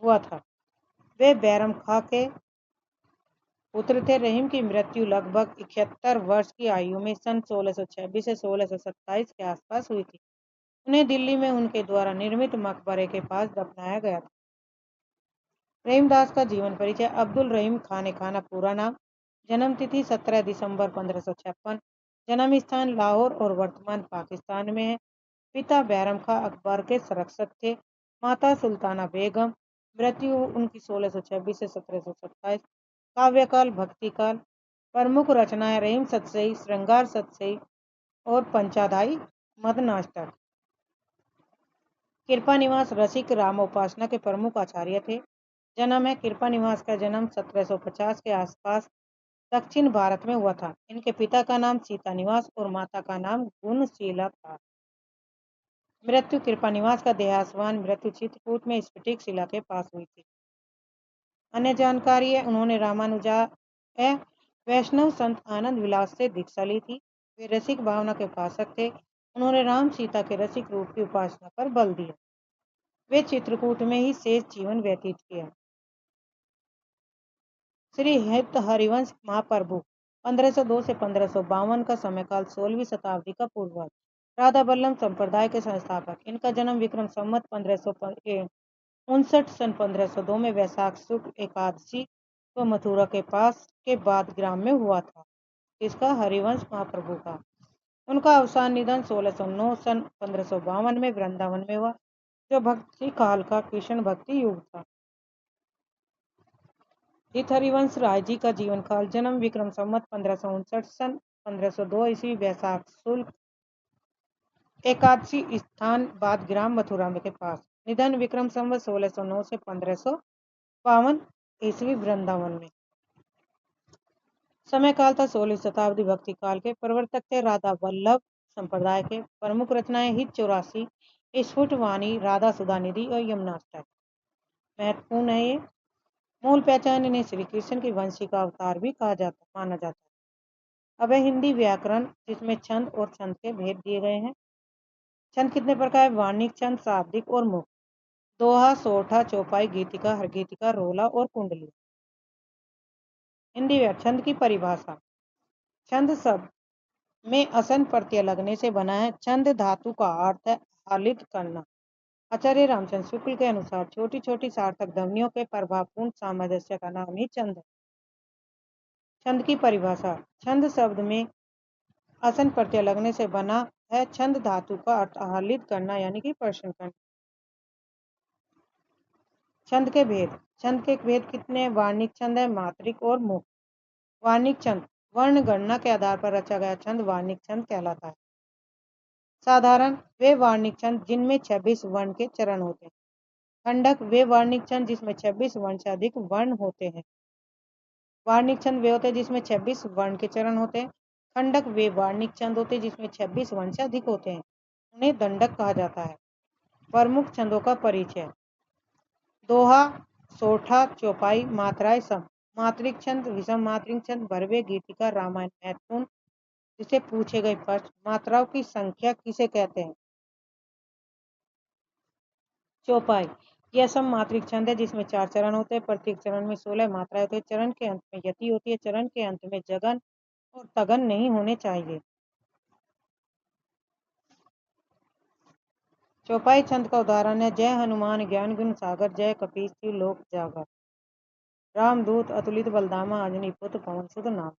हुआ था। वे बैरम खां के पुत्र थे। रहीम की मृत्यु लगभग 71 वर्ष की आयु में सन 1626 से 1627 के आसपास हुई थी। उन्हें दिल्ली में उनके द्वारा निर्मित मकबरे के पास दफनाया गया था। रहीमदास का जीवन परिचय। अब्दुल रहीम खान खाना पूरा नाम। जन्म तिथि 17 दिसंबर 1556। जन्म स्थान लाहौर और वर्तमान पाकिस्तान में है। पिता बैरम खां अकबर के संरक्षक थे। माता सुल्ताना बेगम। मृत्यु उनकी 1626 से 1727। काव्यकाल भक्तिकाल। प्रमुख रचनाएं रहीम सतसई, श्रृंगार सतसई और पंचाधाई मदनाष्टक। कृपा निवास रसिक रामोपासना के प्रमुख आचार्य थे। जन्म है। कृपा निवास का जन्म 1750 के आसपास दक्षिण भारत में हुआ था। इनके पिता का नाम सीता निवास और माता का नाम गुणशीला था। मृत्यु। कृपा निवास का देहावसान मृत्यु चित्रकूट में स्फटिक शिला के पास हुई थी। अन्य जानकारी है। उन्होंने रामानुजाचार्य वैष्णव संत आनंद विलास से दीक्षा ली थी। वे रसिक भावना के उपासक थे। उन्होंने राम सीता के रसिक रूप की उपासना पर बल दिया। वे चित्रकूट में ही शेष जीवन व्यतीत किया। श्री हित हरिवंश महाप्रभु 1502 से 1552 का समयकाल 16वीं शताब्दी का पूर्वार्ध। राधा वल्लभ संप्रदाय के संस्थापक। इनका जन्म विक्रम संवत 1559 सन 1502 में वैशाख शुक्ल एकादशी को मथुरा के पास के बाद ग्राम में हुआ था। इसका हरिवंश महाप्रभु का। उनका अवसान निधन 1609 सन 1552 में वृंदावन में हुआ, जो भक्ति काल का कृष्ण भक्ति युग था। हित हरिवंश राय जी का जीवन काल। जन्म विक्रम संवत 1559 सन 1502 ईस्वी वैशाख शुक्ल एकादशी स्थान बाद ग्राम मथुरा के पास। निधन विक्रम संवत 1609 से 1552 ईस्वी वृंदावन में। समय काल था 16वीं शताब्दी। भक्ति काल के प्रवर्तक थे राधा वल्लभ संप्रदाय के। प्रमुख रचनाएं हित 84, स्फुट वाणी, राधा सुधा निधि और यमुनाष्टक। महत्वपूर्ण है ये। मूल पहचान इन्हें श्री कृष्ण की वंशी का अवतार भी माना जाता है। अब है हिंदी व्याकरण, जिसमें छंद और छंद के भेद दिए गए हैं। छंद कितने प्रकार? वार्णिक छंद, शाब्दिक और मुक्त। दोहा, सोठा, चौपाई, गीतिका, हरगीतिका, रोला और कुंडली। हिंदी व्याकरण। छंद की परिभाषा। छंद शब्द में असन प्रत्यय लगने से बना है। छंद धातु का अर्थ है आलित करना। आचार्य रामचंद्र शुक्ल के अनुसार छोटी छोटी सार्थक ध्वनियों के प्रभावपूर्ण सामंजस्य का नाम ही छंद है। छंद की परिभाषा। छंद शब्द में असन प्रत्यय लगने से बना है। छंद धातु का अर्थ आह्लादित करना यानी कि प्रश्न करना। छंद के भेद। छंद के भेद कितने? वार्णिक छंद है, मात्रिक और मुक्त। वार्णिक छंद वर्ण गणना के आधार पर रचा गया छंद वार्णिक छंद कहलाता है। साधारण वे वार्णिक छंद जिनमें 26 वर्ण के चरण होते हैं। खंडक वे वार्णिक छंद जिसमें 26 वर्ण से अधिक वर्ण होते हैं। वार्णिक छंद वे होते हैं जिसमें 26 वर्ण के चरण होते हैं। खंडक वे वार्णिक छंद होते हैं जिसमें 26 वर्ण से अधिक होते हैं। उन्हें दंडक कहा जाता है। प्रमुख छंदों का परिचय। दोहा, सोठा, चौपाई, मात्राएं सम। मात्रिक छंद, विषम मात्रिक छंद, भरवे, गीतिका, रामायण। महत्वपूर्ण जिसे पूछे गए प्रश्न। मात्राओं की संख्या किसे कहते हैं? चौपाई यह सम मात्रिक छंद है जिसमें 4 चरण होते हैं। प्रत्येक चरण में 16 मात्राएं होती है। चरण के अंत में यति होती है। चरण के अंत में जगन और तगन नहीं होने चाहिए। चौपाई छंद का उदाहरण है जय हनुमान ज्ञान गुण सागर, जय कपीस तिहु लोक जागर, रामदूत अतुलित बलधामा, अंजनी पुत्र पवन सुत नाम।